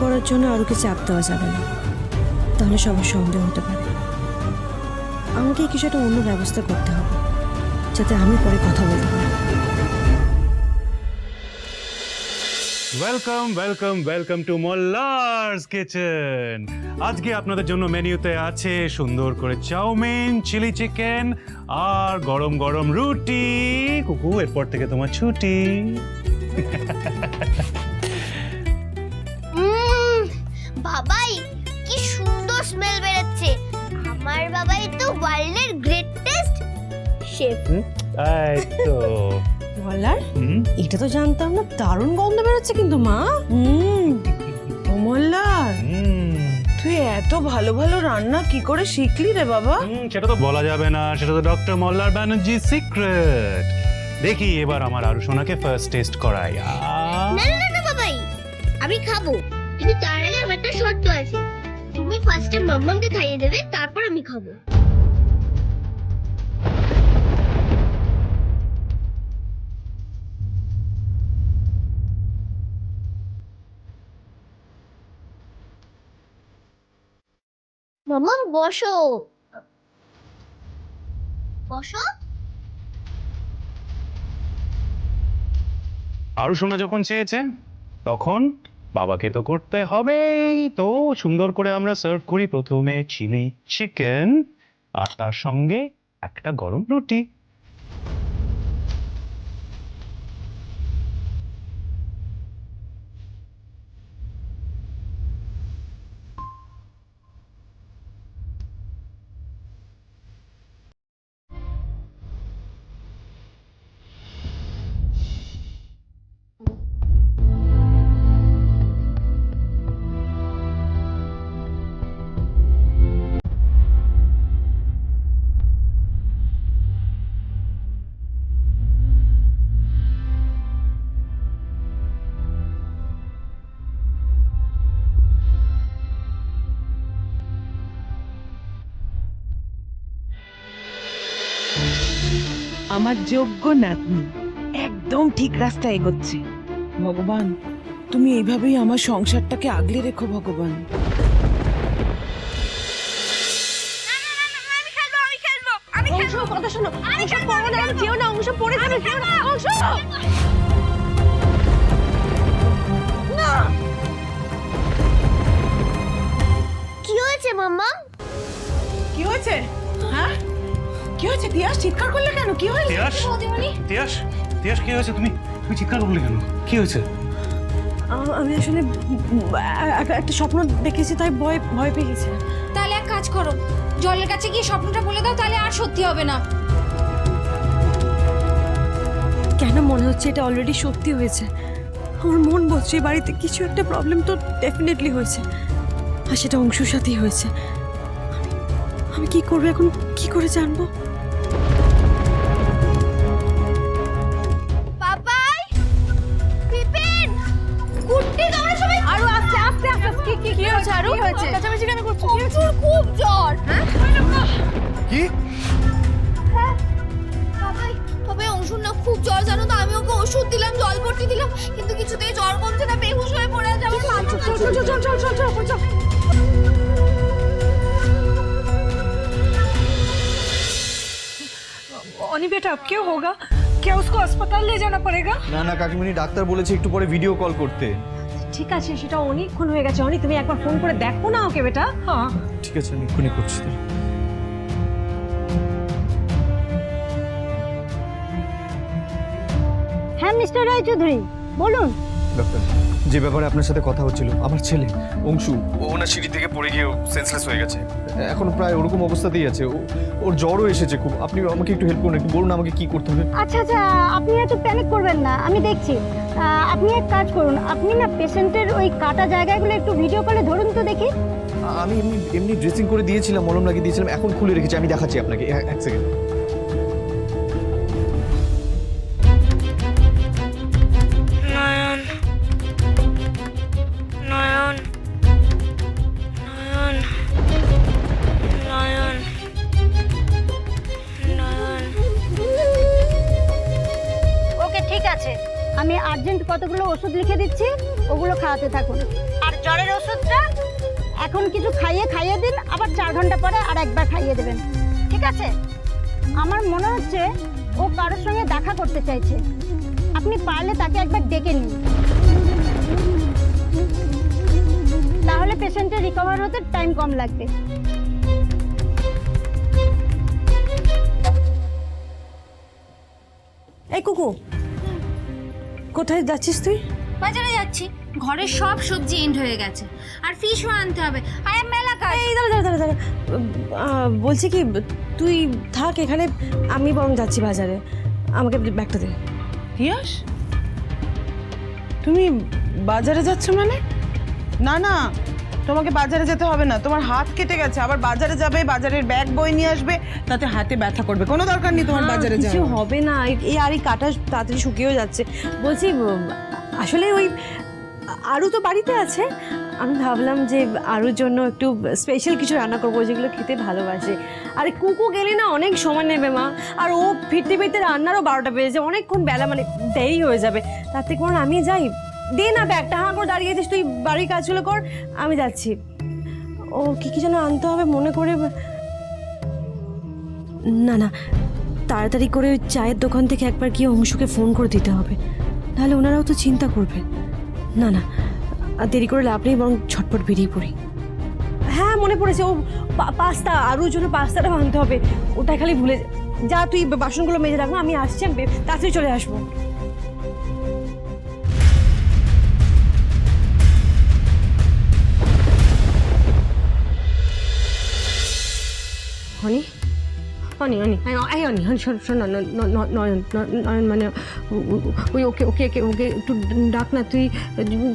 করার জন্য আরুকে চাপ দেওয়া যাবে না, তাহলে সবার সন্দেহ হতে পারে। আমাকে কিছু একটা অন্য ব্যবস্থা করতে হবে, যাতে আমি পরে কথা বলতে পারি। Welcome welcome welcome to Mollar's kitchen. আজকে আপনাদের জন্য মেনুতে আছে সুন্দর করে চাউমিন, চিলি চিকেন আর গরম গরম রুটি। কুকু, এরপর থেকে তোমার ছুটি। বাবাই কি সুন্দর স্মেল বেরোচ্ছে। আমার বাবাই তো ওয়ার্ল্ডের গ্রেটেস্ট শেফ। এই তো মোল্লার, এটা তো জানতাম না, দারুণ গন্ধ বেরোচ্ছে কিন্তু মা। ও মোল্লার, তুই এত ভালো ভালো রান্না কি করে শিখলি রে বাবা? সেটা তো বলা যাবে না, সেটা তো ডক্টর মোল্লার ব্যানার্জি সিক্রেট। দেখি এবার আমার আরু সোনাকে ফার্স্ট টেস্ট করাই। না না না না বাবাই, আমি খাবো, কিন্তু তার আগে আমার একটা শর্ত আছে। তুমি ফার্স্টে মাম্মামকে খাইয়ে দেবে, তারপর আমি খাবো। মাম্মাম বসো বসো। আরু সোনা যখন চেয়েছে তখন বাবাকে তো করতে হবেই। তো সুন্দর করে আমরা সার্ভ করি প্রথমে চিলি চিকেন আর তার সঙ্গে একটা গরম রুটি। আমার যোগ্য নাতনি একদম ঠিক রাস্তায় এগোচ্ছে। ভগবান, তুমি এইভাবেই আমার সংসারটাকে আগলে রেখো ভগবান। কথা শোনো, অংশ পড়ো না, কেউ না, অংশ পড়ে যাবে, কেউ না, অংশ। কি হয়েছে মাম্মাম? কি হয়েছে? হ্যাঁ, কি হয়েছে? তিয়াস চিৎকার করলে কেন? কি হয়েছে? তিয়াস, তিয়াস, তিয়াস, কি হয়েছে? তুমি তুমি চিৎকার করলে কেন? কি হয়েছে? আমি আসলে একটা স্বপ্ন দেখেছি, তাই ভয় ভয় পেয়ে গেছি। তাহলে এক কাজ করো, জলের কাছে গিয়ে স্বপ্নটা বলে দাও, তাহলে আর সত্যি হবে না। কেন মনে হচ্ছে এটা অলরেডি সত্যি হয়েছে? আমার মন বলছে এই বাড়িতে কিছু একটা প্রবলেম তো ডেফিনেটলি হয়েছে, আর সেটা অংশুর সাথেই হয়েছে। আমি কি করবো এখন, কি করে জানবো? বাবাই, বিপিন, কুট্টি, তোমরা সবাই আরো আস্তে আস্তে আস্তে। কি হয়েছে আরো? কি হয়েছে? কাছাকাছি কেন করছো? কি হয়েছে? অংশুর খুব জ্বর। কি? হ্যাঁ বাবাই, তবে অংশুর না খুব জ্বর, জানো তো। আমি ওকে ওষুধ দিলাম, জল ভর্তি দিলাম, কিন্তু কিছুতেই জ্বর কমছে না, বেহুশ হয়ে পড়ে যাবে। চল। অনি বেটা, क्या होगा? क्या उसको अस्पताल ले जाना पड़ेगा? না না কাকিমণি, ডাক্তার বলেছে একটু পরে ভিডিও কল করতে। ঠিক আছে, সেটা অনেকক্ষণ হয়ে গেছে। অনি, তুমি একবার ফোন করে দেখো না ওকে বেটা। হ্যাঁ ঠিক আছে, আমি এক্ষুনি করছি। হ্যাঁ মিস্টার রায়চৌধুরী, বলুন। ডক্টর, যে ব্যাপারে আপনার সাথে কথা হচ্ছিল, আমার ছেলে অংশু, ও না সিঁড়ি থেকে পড়ে গিয়ে সেন্সলেস হয়ে গেছে। এখন প্রায় ওরকম অবস্থাতেই আছে। ওর জ্বরও এসেছে খুব। আপনি আমাকে একটু হেল্প করুন, একটু বলুন আমাকে কি করতে হবে। আচ্ছা আচ্ছা, আপনি এত প্যানিক করবেন না, আমি দেখছি। আপনি এক কাজ করুন, আপনি না পেশেন্টের ওই কাটা জায়গাগুলো একটু ভিডিও কলে ধরুন তো দেখি। আমি এমনি ড্রেসিং করে দিয়েছিলাম, মলম লাগিয়ে দিয়েছিলাম, এখন খুলে রেখেছি। আমি দেখাচ্ছি আপনাকে, এক সেকেন্ড। নয়ন, নয়ন, নয়ন, নয়ন, নয়ন। ওকে ঠিক আছে, আমি আর্জেন্ট কতগুলো ওষুধ লিখে দিচ্ছি, ওগুলো খাওয়াতে থাকুন। আর জ্বরের ওষুধটা এখন কিছু খাইয়ে দিন, আবার 4 ঘন্টা পরে আর একবার খাইয়ে দেবেন, ঠিক আছে? আমার মনে হচ্ছে ও কারোর সঙ্গে দেখা করতে চাইছে, আপনি পারলে তাকে একবার ডেকে নিন, তাহলে পেশেন্টের রিকভার হতে টাইম কম লাগবে। এই কুকু, কোথায় যাচ্ছিস তুই? বাজারে যাচ্ছি, ঘরের সব সবজি এন্ড হয়ে গেছে, আর ফিশও আনতে হবে, আর মেলা কাজ। এই দাঁড়া, বলছি কি, তুই থাক এখানে, আমি বরং যাচ্ছি বাজারে, আমাকে ব্যাগটা দে। পিয়াস, তুমি বাজারে যাচ্ছ মানে? না না, তোমাকে বাজারে যেতে হবে না, তোমার হাত কেটে গেছে, আবার বাজারে যাবে, বাজারের ব্যাগ বই নিয়ে আসবে, তাতে হাতে ব্যথা করবে, কোনো দরকার নেই তোমার বাজারে কিছু যাওয়ার। হবে না, এই আর এই কাটা তাড়াতাড়ি শুকিয়েও যাচ্ছে। বলছি আসলে ওই আরু তো বাড়িতে আছে, আমি ভাবলাম যে আরুর জন্য একটু স্পেশাল কিছু রান্না করবো, যেগুলো খেতে ভালোবাসে। আর কুকু গেলে না অনেক সময় নেবে মা, আর ও ফিরতে ফিরতে রান্নারও 12টা বেজে যায়, অনেকক্ষণ বেলা মানে দেরি হয়ে যাবে, তার থেকে কোনো আমি যাই। দে না ব্যাগটা, হাঁ করে দাঁড়িয়েছিস, তুই বাড়ির কাজগুলো কর, আমি যাচ্ছি। ও কি যেন আনতে হবে মনে করে, না তাড়াতাড়ি করে ওই চায়ের দোকান থেকে একবার গিয়ে অংশুকে ফোন করে দিতে হবে, তাহলে ওনারাও তো চিন্তা করবে। না আর দেরি করে লাভ নেই, বরং ঝটপট বেরিয়ে পড়ি। হ্যাঁ মনে পড়েছে, ও পাস্তা, আরুর জন্য পাস্তাটা আনতে হবে, ওটা খালি ভুলে যা। তুই বাসনগুলো মেজে রাখবো, আমি আসছি, আমি তাড়াতাড়ি চলে আসবো। হনি শোন না, নয়ন মানে ওই ওকে একটু ডাক না, তুই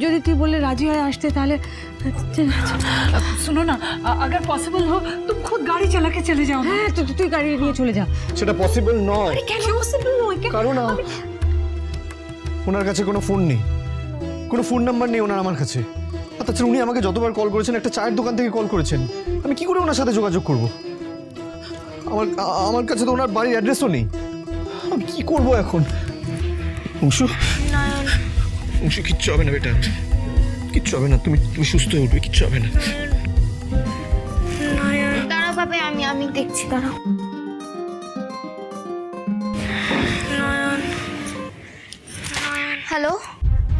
যদি তুই বলে রাজি হয়ে আসতে তাহলে। सुनो ना, अगर पॉसिबल हो तुम खुद गाड़ी चला के चले जाओ। হ্যাঁ তুই গাড়ি নিয়ে চলে যা। সেটা পসিবল নয়, কেন পসিবল নয়? কারণ ওনার কাছে কোনো ফোন নেই, কোনো ফোন নাম্বার নেই ওনার আমার কাছে। আর তাছাড়া উনি আমাকে যতবার কল করেছেন, একটা চায়ের দোকান থেকে কল করেছেন, আমি কি করে ওনার সাথে যোগাযোগ করব? আমার কাছে তো ওনার বাড়ির অ্যাড্রেসও নেই, আমি কি করব এখন? অংশু, কিচ্ছু হবে না বেটা, কিচ্ছু হবে না, তুমি সুস্থ হয়ে উঠবে, কিচ্ছু হবে না। দাঁড়াও বাবা, আমি দেখছি, দাঁড়াও। হ্যালো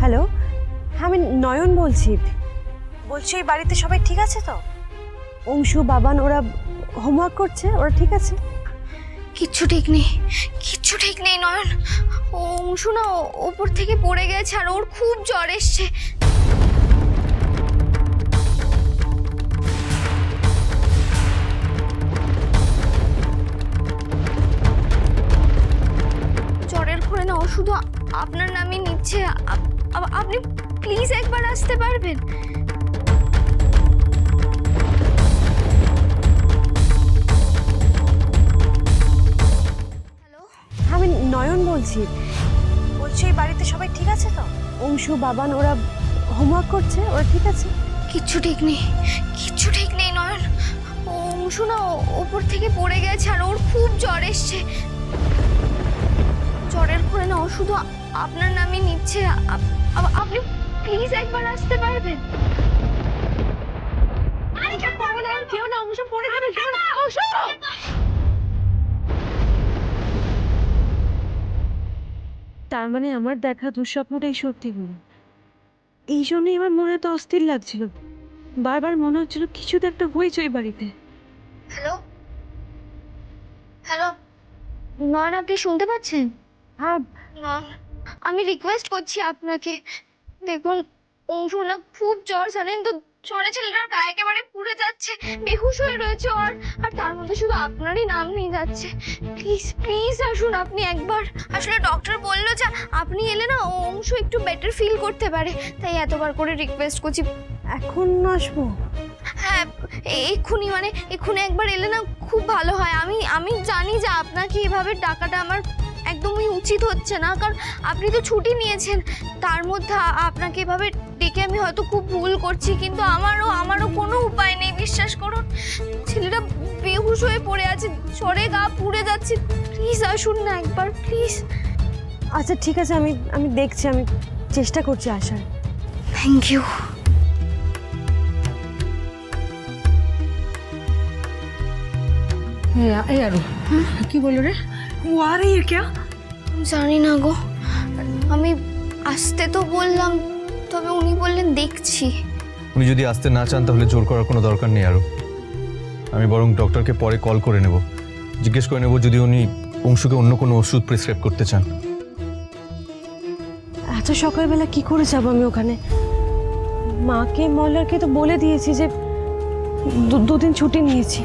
হ্যালো, আমি নয়ন বলছি এই বাড়িতে সবাই ঠিক আছে তো? অংশু, বাবান ওরা হোমওয়ার্ক করছে, ওরা ঠিক আছে? কিচ্ছু ঠিক নেই নয়ন, ও অংশু না ওপর থেকে পড়ে গেছে, আর ওর খুব জ্বর এসছে। জ্বরের ঘরে না ও শুধু আপনার নামই নিচ্ছে, আপনি প্লিজ একবার আসতে পারবেন? আমি নয়ন বলছি এই বাড়িতে সবাই ঠিক আছে তো? অংশু, বাবান ওরা হোমওয়ার্ক করছে, ওরা ঠিক আছে? কিচ্ছু ঠিক নেই নয়ন, ও অংশু না ওপর থেকে পড়ে গেছে, আর ওর খুব জ্বর এসছে। জ্বরের ঘরে না ও শুধু আপনার নামই নিচ্ছে, আপনি প্লিজ একবার আসতে পারবেন? তার মানে আমার দেখা দুঃস্বপ্নটাই সত্যি হলো। এই জন্যই আমার মনে তো অস্থির লাগছিল, বারবার মনে হচ্ছিল কিছু তো একটা হয়েছে ওই বাড়িতে। হ্যালো নয়ন, আপনি শুনতে পাচ্ছেন? হ্যাঁ আমি রিকোয়েস্ট করছি আপনাকে, দেখুন অংশু না খুব জ্বর, জানেন তো, জ্বরে ছেলেটার গায়ে একেবারে পুড়ে যাচ্ছে, বেহুশ হয়ে রয়েছে, আর তার মধ্যে শুধু আপনারই নাম নিয়ে যাচ্ছে। প্লিজ আসুন আপনি একবার। আসলে ডক্টর বললো যে আপনি এলে না অংশু একটু বেটার ফিল করতে পারে, তাই এতবার করে রিকোয়েস্ট করছি। এখন আসবো? হ্যাঁ এক্ষুনি একবার এলে না খুব ভালো হয়। আমি জানি যে আপনাকে এভাবে ডাকাটা আমার একদমই উচিত হচ্ছে না, কারণ আপনি তো ছুটি নিয়েছেন, তার মধ্যে আপনাকে এভাবে ডেকে আমি হয়তো খুব ভুল করছি, কিন্তু আমারও কোনো উপায় নেই, বিশ্বাস করুন। ছেলেটা বেহুশ হয়ে পড়ে আছে, জ্বরে গা পুড়ে যাচ্ছে, প্লিজ আসুন না একবার, প্লিজ। আচ্ছা ঠিক আছে, আমি দেখছি, আমি চেষ্টা করছি আসার। Thank you. ए अरु की बोलो रे वो आ रही है क्या? জানি না গো, আমি আসতে তো বললাম, তবে উনি বললেন দেখছি। উনি যদি আসতে না চান তাহলে জোর করার কোনো দরকার নেই আরও। আমি বরং ডক্টরকে পরে কল করে নেব, জিজ্ঞেস করে নেব যদি উনি অংশুকে অন্য কোনো ওষুধ প্রেসক্রাইব করতে চান। এত সকালবেলা কি করে যাবো আমি ওখানে? মাকে মল্লারকে তো বলে দিয়েছি যে দুদিন ছুটি নিয়েছি।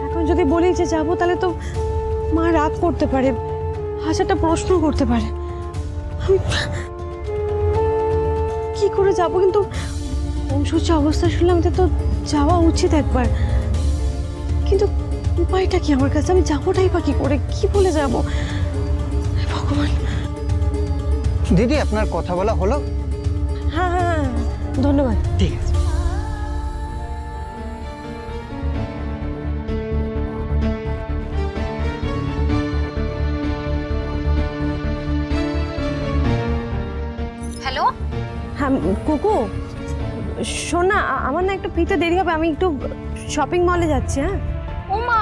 এখন যদি বলি যে যাবো তাহলে তো মা রাগ করতে পারে, হাজারটা প্রশ্ন করতে পারে। আমি কি করে যাব? কিন্তু অংশুর যে অবস্থা শুনলাম এটা তো যাওয়া উচিত একবার, কিন্তু উপায়টা কি আমার কাছে? আমি যাবোটাই বা কি করে, কি বলে যাব? ভগবান। দিদি আপনার কথা বলা হলো? হ্যাঁ হ্যাঁ হ্যাঁ, ধন্যবাদ। ठीक है। হ্যালো, হ্যাঁ কুকু, শোন না, আমার না একটু ফিরতে দেরি হবে, আমি একটু শপিং মলে যাচ্ছি। হ্যাঁ ওমা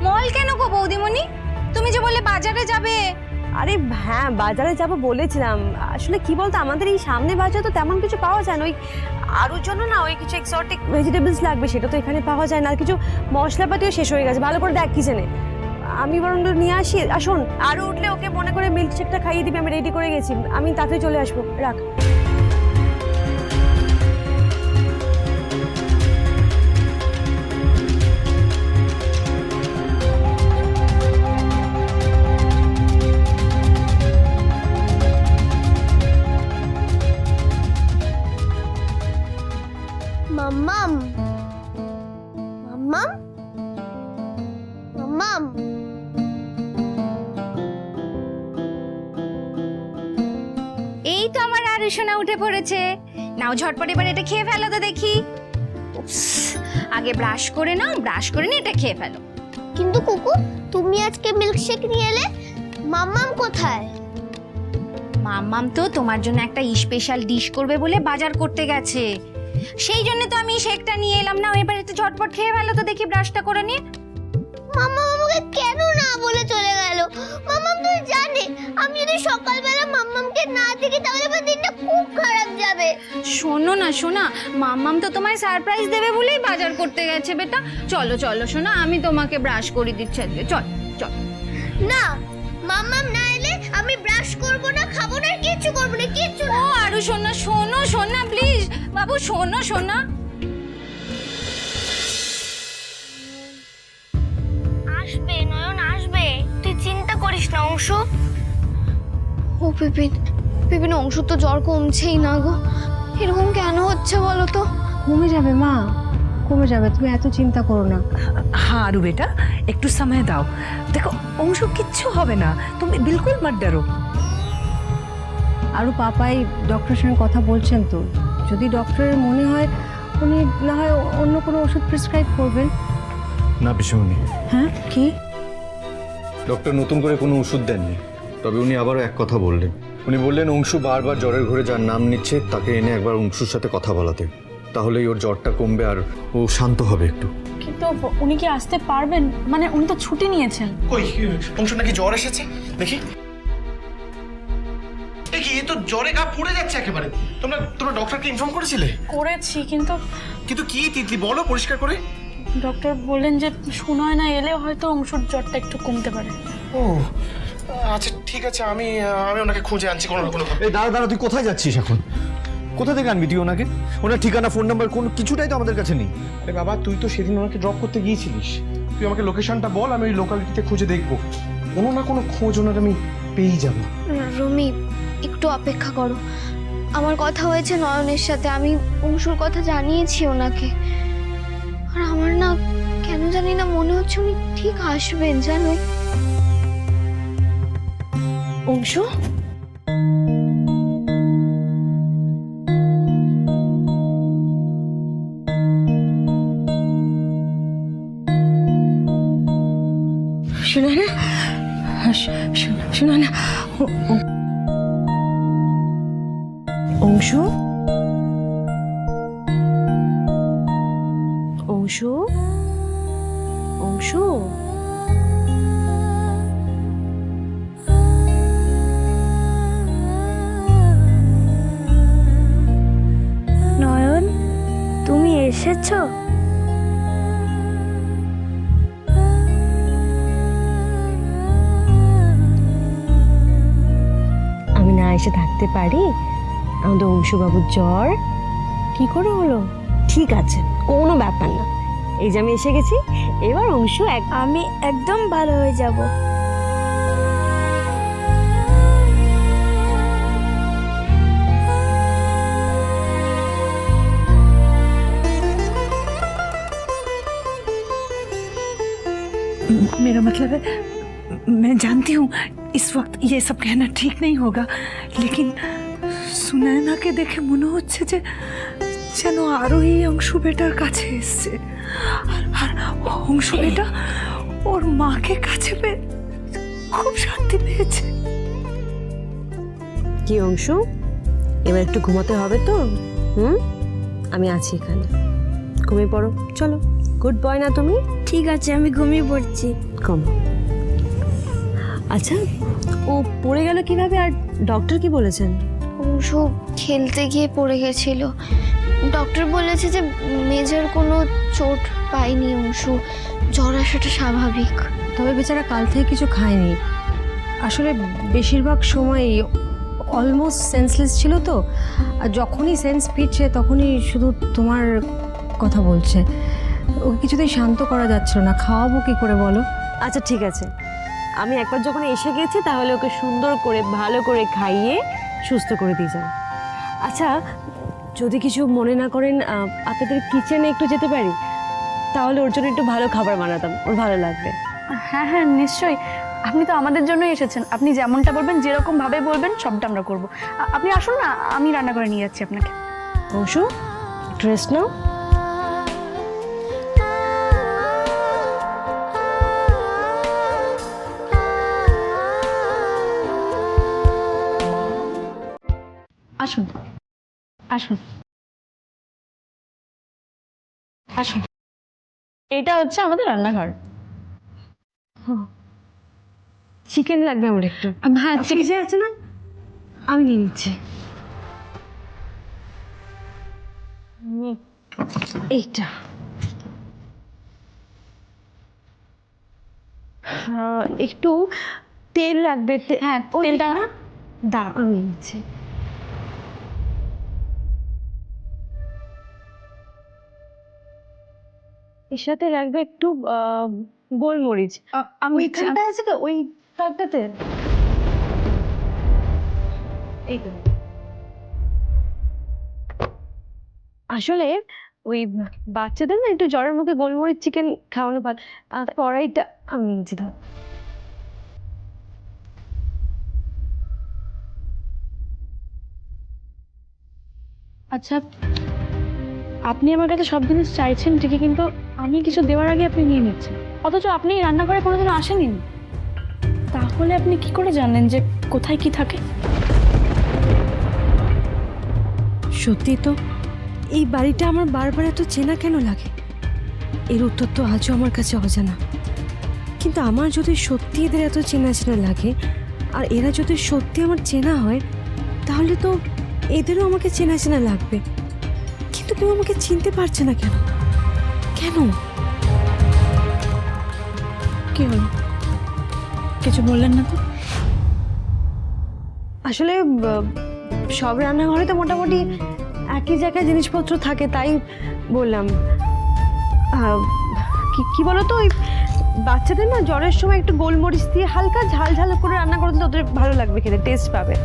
মল কেন গো বৌদিমণি? তুমি যে বললে বাজারে যাবে। আরে হ্যাঁ, বাজারে যাব বলেছিলাম। আসলে কি বলতো, আমাদের এই সামনে বাজারে তো তেমন কিছু পাওয়া যায় না। ওই আরুর জন্য না ওই কিছু এক্সোটিক ভেজিটেবলস লাগবে, সেটা তো এখানে পাওয়া যায় না। আর কিছু মশলাপাতিও শেষ হয়ে গেছে, ভালো করে দেখ কিচেনে। আমি বরং নিয়ে আসি। আর শোন, আরও উঠলে ওকে মনে করে মিল্কশেকটা খাইয়ে দিবি, আমি রেডি করে গেছি। আমি তাড়াতাড়ি চলে আসবো, রাখ। মাম্মাম, মাম্মাম, মাম্মাম। এই তো আমার আরু সোনা উঠে পড়েছে। নাও ঝটপট এবার এটা খেয়ে ফেলো তো দেখি। উপস, আগে ব্রাশ করে নাও, ব্রাশ করে নিয়ে এটা খেয়ে ফেলো। কিন্তু কুকু, তুমি আজকে মিল্কশেক নিয়ে এলে, মাম্মাম কোথায়? মাম্মাম তো তোমার জন্য একটা স্পেশাল ডিশ করবে বলে বাজার করতে গেছে, সেই জন্য তো আমি শেকটা নিয়ে এলাম। না এবার একটু ঝটপট খেয়ে ফেলো তো দেখি, ব্রাশটা করে নিয়ে। মাম্মা আমাকে কেন না বলে চলে গেল? মাম্মাম তো জানে আমি যদি সকালবেলা মাম্মামকে না দেখি তাহলে আমার দিনটা খুব খারাপ যাবে। শোনো না সোনা, মাম্মাম তো তোমায় সারপ্রাইজ দেবে বলেই বাজার করতে গেছে বেটা। চলো চলো সোনা, আমি তোমাকে ব্রাশ করে দিচ্ছি আজকে, চল চল। না, মাম্মাম না এলে আমি ব্রাশ করব না, খাবো না, কিচ্ছু করব না, কিচ্ছু না। ও আরু সোনা, শোনো সোনা প্লিজ, বাবু শোনো সোনা। আসবে নয়ন, আসবে, তুই চিন্তা করিস না অংশু। ও বিপিন, বিপিন, অংশু তো জ্বর কমছেই না গো, এরকম কেন হচ্ছে বলো তো? কমে যাবে মা, কমে যাবে, তুমি এত চিন্তা করো না। हाँ आरु बेटा একটু সময় দাও, দেখো অংশু কিচ্ছু হবে না, তুমি বিলকুল মত ডরো। আরও পাপাই ডক্টরের সঙ্গে কথা বলছেন তো, যদি ডক্টরের মনে হয় উনি না হয় অন্য কোনো ওষুধ প্রেসক্রাইব করবেন। না পিসিমণি, হ্যাঁ কি? ডক্টর নতুন করে কোনো ওষুধ দেননি, তবে উনি আবারও এক কথা বললেন। উনি বললেন অংশু বারবার জ্বরের ঘরে যার নাম নিচ্ছে তাকে এনে একবার অংশুর সাথে কথা বলাতে, তাহলেই ওর জ্বরটা কমবে আর ও শান্ত হবে একটু। কিন্তু উনি কি আসতে পারবেন? মানে উনি তো ছুটি নিয়েছেন। কই অংশ নাকি জ্বর এসেছে দেখি। দেখি এ তো জ্বরে গা পুড়ে যাচ্ছে একেবারে। তোমরা ডক্টরকে ইনফর্ম করেছিলে? করেছি, কিন্তু কিন্তু কি তিতলি বলো পরিষ্কার করে। ডক্টর বললেন যে সুনয় না এলে হয়তো অংশুর জ্বরটা একটু কমতে পারে। ও আচ্ছা ঠিক আছে, আমি ওনাকে খুঁজে আনছি কোনো না কোনো। এই দাঁড়া দাঁড়া, তুই কোথায় যাচ্ছিস এখন? কোথা থেকে আনবি তুই ওনাকে? ওনার ঠিকানা, ফোন নাম্বার কোনো কিছুটাই তো আমাদের কাছে নেই। আরে বাবা, তুই তো সেদিন ওনাকে ড্রপ করতে গিয়েছিলিস, তুই আমাকে লোকেশনটা বল, আমি ওই লোকালিটিতে খুঁজে দেখবো। কোনো না কোনো খোঁজ ওনার আমি পেয়েই যাবো। রমি, একটু অপেক্ষা করো, আমার কথা হয়েছে নয়নের সাথে, আমি অংশুর কথা জানিয়েছি ওনাকে। আর আমার না কেন জানি না মনে হচ্ছে উনি ঠিক আসবেন, জানো? অংশু, শোনা না, শোনা না, অংশু, অংশু, অংশু। এসেছো? আমি না এসে থাকতে পারি? আমাদের অংশুবাবুর জ্বর কি করে হলো? ঠিক আছে, কোনো ব্যাপার না, এই যে আমি এসে গেছি, এবার অংশু আমি একদম ভালো হয়ে যাব। मेरा मतलब है, मैं जानती हूँ इस वक्त ये सब कहना ठीक नहीं होगा, लेकिन সুনয়নাকে দেখে মনে হচ্ছে যে যেন আরো এই অংশু বেটার কাছে এসছে, আর অংশু বেটা ওর মাকে কাছে পেয়ে খুব শান্তি পেয়েছে। কি অংশু, এবার একটু ঘুমাতে হবে তো? আমি আছি এখানে, ঘুমিয়ে পড়ো, চলো। গুড বয় না তুমি? ঠিক আছে, আমি ঘুমিয়ে পড়ছি। কম। আচ্ছা, ও পড়ে গেল কিভাবে, আর ডক্টর কি বলেছেন? অংশু খেলতে গিয়ে পড়ে গেছিল। ডক্টর বলেছে যে মেজর কোনো চোট পায়নি অংশু, জ্বর আসাটা স্বাভাবিক। তবে বেচারা কাল থেকে কিছু খায়নি, আসলে বেশিরভাগ সময়ই অলমোস্ট সেন্সলেস ছিল তো, আর যখনই সেন্স ফিরছে তখনই শুধু তোমার কথা বলছে। ওকে কিছুতেই শান্ত করা যাচ্ছিল না, খাওয়াবো কি করে বলো? আচ্ছা ঠিক আছে, আমি একবার যখন এসে গেছি তাহলে ওকে সুন্দর করে ভালো করে খাইয়ে সুস্থ করে দিয়ে যাও। আচ্ছা, যদি কিছু মনে না করেন, আপনাদের কিচেনে একটু যেতে পারি? তাহলে ওর জন্য একটু ভালো খাবার বানাতাম, ওর ভালো লাগবে। হ্যাঁ হ্যাঁ নিশ্চয়ই, আপনি তো আমাদের জন্যই এসেছেন, আপনি যেমনটা বলবেন, যেরকম ভাবে বলবেন সবটা আমরা করব। আপনি আসুন না, আমি রান্না করে নিয়ে যাচ্ছি আপনাকে। অংশু, ড্রেস নাও। আসুন আসুন আসুন, এটা হচ্ছে আমাদের রান্নাঘর। চিকেন লাগবে আমার একটু। হ্যাঁ ফ্রিজে আছে না? আমি নিয়ে নিচ্ছি। এইটা একটু তেল লাগবে। হ্যাঁ তেলটা দাঁড়াও, আমি নিয়ে নিচ্ছি। এর সাথে লাগবে একটু গোলমরিচ। আমি ওইখানটা আছে তো, ওই তাকটাতে। এই তো। আসলে ওই বাচ্চাদের না একটু জ্বরের মুখে গোলমরিচ চিকেন খাওয়ানো ভালো। কড়াইটা আমি নিচ্ছি, ধর। আচ্ছা, আপনি আমার কাছে সব জিনিস চাইছেন ঠিকই, কিন্তু আমি কিছু দেওয়ার আগে আপনি নিয়ে নিচ্ছেন, অথচ আপনি রান্নাঘরে কোনোদিনও আসেনি। তাহলে আপনি কি করে জানেন যে কোথায় কি থাকে? সত্যি তো, এই বাড়িটা আমার বারবার এত চেনা কেন লাগে? এর উত্তর তো আজও আমার কাছে অজানা। কিন্তু আমার যদি সত্যি এদের এত চেনা চেনা লাগে, আর এরা যদি সত্যি আমার চেনা হয়, তাহলে তো এদেরও আমাকে চেনা চেনা লাগবে। কিন্তু কেউ আমাকে চিনতে পারছে না কেন? কেন? কি হলো, কিছু বললেন না তো? আসলে সব রান্নাঘরে তো মোটামুটি একই জায়গায় জিনিসপত্র থাকে, তাই বললাম। কি বলতো, ওই বাচ্চাদের না জ্বরের সময় একটু গোলমরিচ দিয়ে হালকা ঝাল ঝাল করে রান্না করে দিলে ওদের ভালো লাগবে, খেতে টেস্ট পাবে।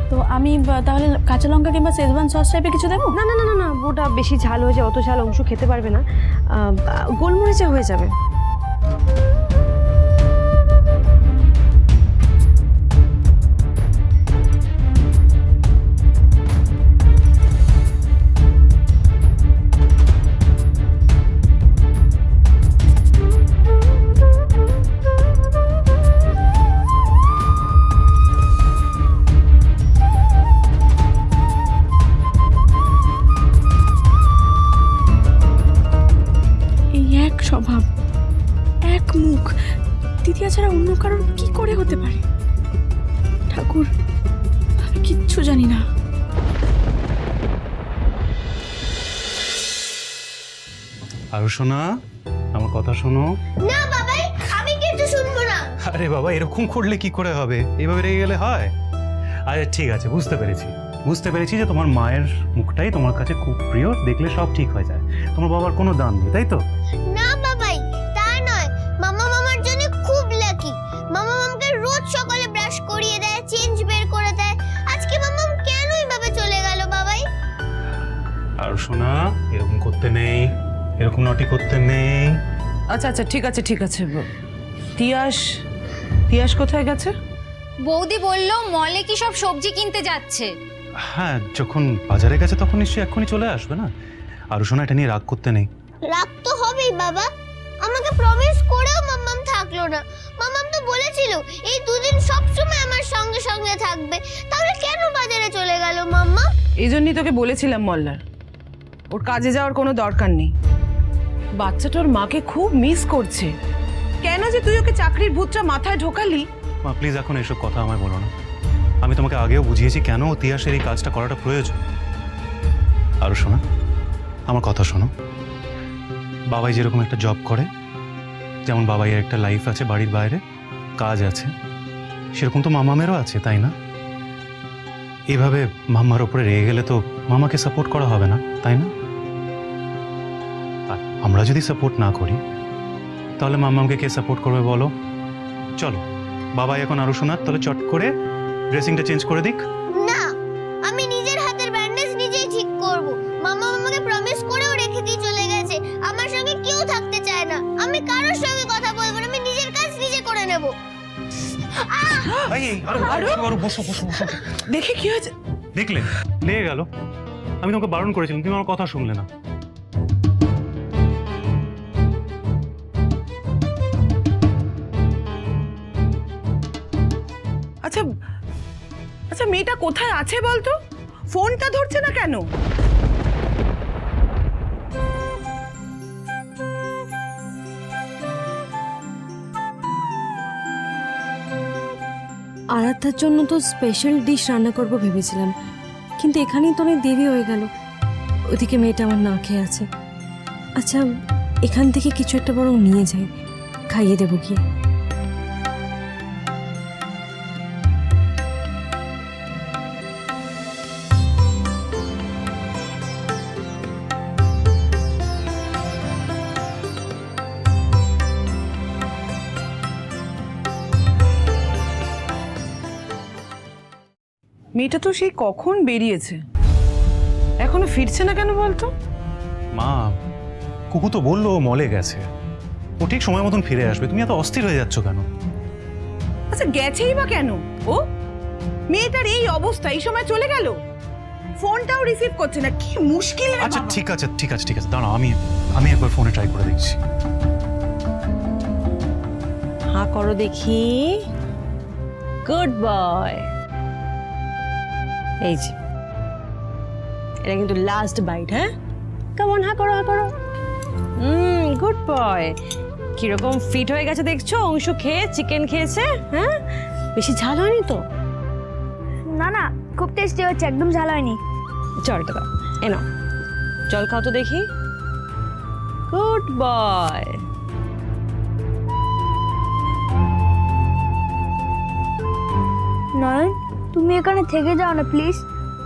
তো আমি তাহলে কাঁচা লঙ্কা কিংবা শেজওয়ান সস টাইপের কিছু দেবো? না না না না না, ওটা বেশি ঝাল হয়ে যায়, অত ঝাল অংশু খেতে পারবে না। গোলমরিচে হয়ে যাবে। স্বভাব, এক মুখ, দিদিয়া ছাড়া অন্য কারোর কি করে হতে পারে? ঠাকুর, আমি কিচ্ছু জানি না। আর শোনা, আমার কথা শোনো। না বাবাই, আমি কিছু শুনবো না। আরে বাবা, এরকম করলে কি করে হবে? এইভাবে রেগে গেলে হয়? আরে ঠিক আছে, বুঝতে পেরেছি যে তোমার মায়ের মুখটাই তোমার কাছে খুব প্রিয়, দেখলে সব ঠিক হয়ে যায়। তোমার বাবার কোনো দাম নেই, তাই তো? না বাবাই, তা নয়। মামা মামার জন্য খুব লাকি। মামা মামাকে রোজ সকালে ব্রাশ করিয়ে দেয়, চেঞ্জ বের করে দেয়। আজকে মামা কেন এইভাবে চলে গেল বাবাই? আর শোনা, এরকম করতে নেই, এরকম নটি করতে নেই। আচ্ছা আচ্ছা, ঠিক আছে ঠিক আছে। তিয়াস কোথায় গেছে? বৌদি বললো মলে কি সব সবজি কিনতে যাচ্ছে। হ্যাঁ, যখন বাজারে গেছে তখন নিশ্চয়ই এক্ষুনি চলে আসবে না। আর শোনা, এটা নিয়ে রাগ করতে নেই। রাগ তো হবেই বাবা। আমাকে প্রমিস করেও মাম্মাম থাকলো না। মাম্মাম তো বলেছিল এই দুদিন সবসময় আমার সঙ্গে সঙ্গে থাকবে, তাহলে কেন বাজারে চলে গেল মাম্মা? এই জন্যই তোকে বলেছিলাম মল্লার, ওর কাজে যাওয়ার কোনো দরকার নেই। বাচ্চাটার মাকে খুব মিস করছে। কেন যে তুই ওকে চাকরির ভূতটা মাথায় ঢোকালি? মা প্লিজ, এখন এসব কথা আমায় বলো না। আমি তোমাকে আগেও বুঝিয়েছি কেন তিয়াসের এই কাজটা করাটা প্রয়োজন। আর শোনা, আমার কথা শোনো। বাবাই যেরকম একটা জব করে, যেমন বাবাইয়ের একটা লাইফ আছে, বাড়ির বাইরে কাজ আছে, সেরকম তো মামামেরও আছে, তাই না? এইভাবে মাম্মার ওপরে রেগে গেলে তো মামাকে সাপোর্ট করা হবে না, তাই না? আর আমরা যদি সাপোর্ট না করি তাহলে মাম্মামকে কে সাপোর্ট করবে বলো? চলো, বাবাই এখন আরো শোনার, তাহলে চট করে ড্রেসিংটা চেঞ্জ করে দিক। না, আমি নিজের হাতের ব্যান্ডেজ নিজেই ঠিক করব। মামা আমাকে প্রমিস করেও রেখে দিয়ে চলে গেছে। আমার সঙ্গে কেউ থাকতে চায় না। আমি কারোর সঙ্গে কথা বলবো না, আমি নিজের কাজ নিজে করে নেব। বসো বসো বসো। দেখি কি হয়েছে। দেখলে, লেগে গেল। আমি তোমাকে বারণ করেছিলাম, তুমি আমার কথা শুনলে না। আচ্ছা আচ্ছা, মেয়েটা কোথায় আছে বলতো? ফোনটা ধরছে না কেন? আরাধ্যার জন্য তো স্পেশাল ডিশ রান্না করবো ভেবেছিলাম, কিন্তু এখানেই তো অনেক দেরি হয়ে গেল। ওদিকে মেয়েটা আমার না খেয়ে আছে। আচ্ছা, এখান থেকে কিছু একটা বরং নিয়ে যাই, খাইয়ে দেবো গিয়ে। মেয়েটা তো সেই কখন বেরিয়েছে, এখনো ফিরছে না কেন বলতো? মা, কুকু তো বললো ও মলে গেছে, ও ঠিক সময় মতন ফিরে আসবে। তুমি এত অস্থির হয়ে যাচ্ছ কেন? আচ্ছা, গেছেই বা কেন ও? মেয়েটার এই অবস্থা, এই সময় চলে গেল, ফোনটাও রিসিভ করছে না, কি মুশকিল রে আচ্ছা বাবা। ঠিক আছে ঠিক আছে ঠিক আছে, দাঁড়াও, আমি একবার ফোনে ট্রাই করে দেখছি। হা করো দেখি। Good boy. এই যে, এটা কিন্তু লাস্ট বাইট। হ্যাঁ, কেমন? হা করো হা করো। Good boy. কিরকম ফিট হয়ে গেছে দেখছো? অংশ খেয়ে চিকেন খেয়েছে। হ্যাঁ, বেশি ঝাল হয়নি তো? না না, খুব টেস্টি হচ্ছে, একদম ঝাল হয়নি। জলটা দাও, এ নাও, জল খাও তো দেখি। Good boy. নয়ন, তুমি এখানে থেকে যাও না প্লিজ,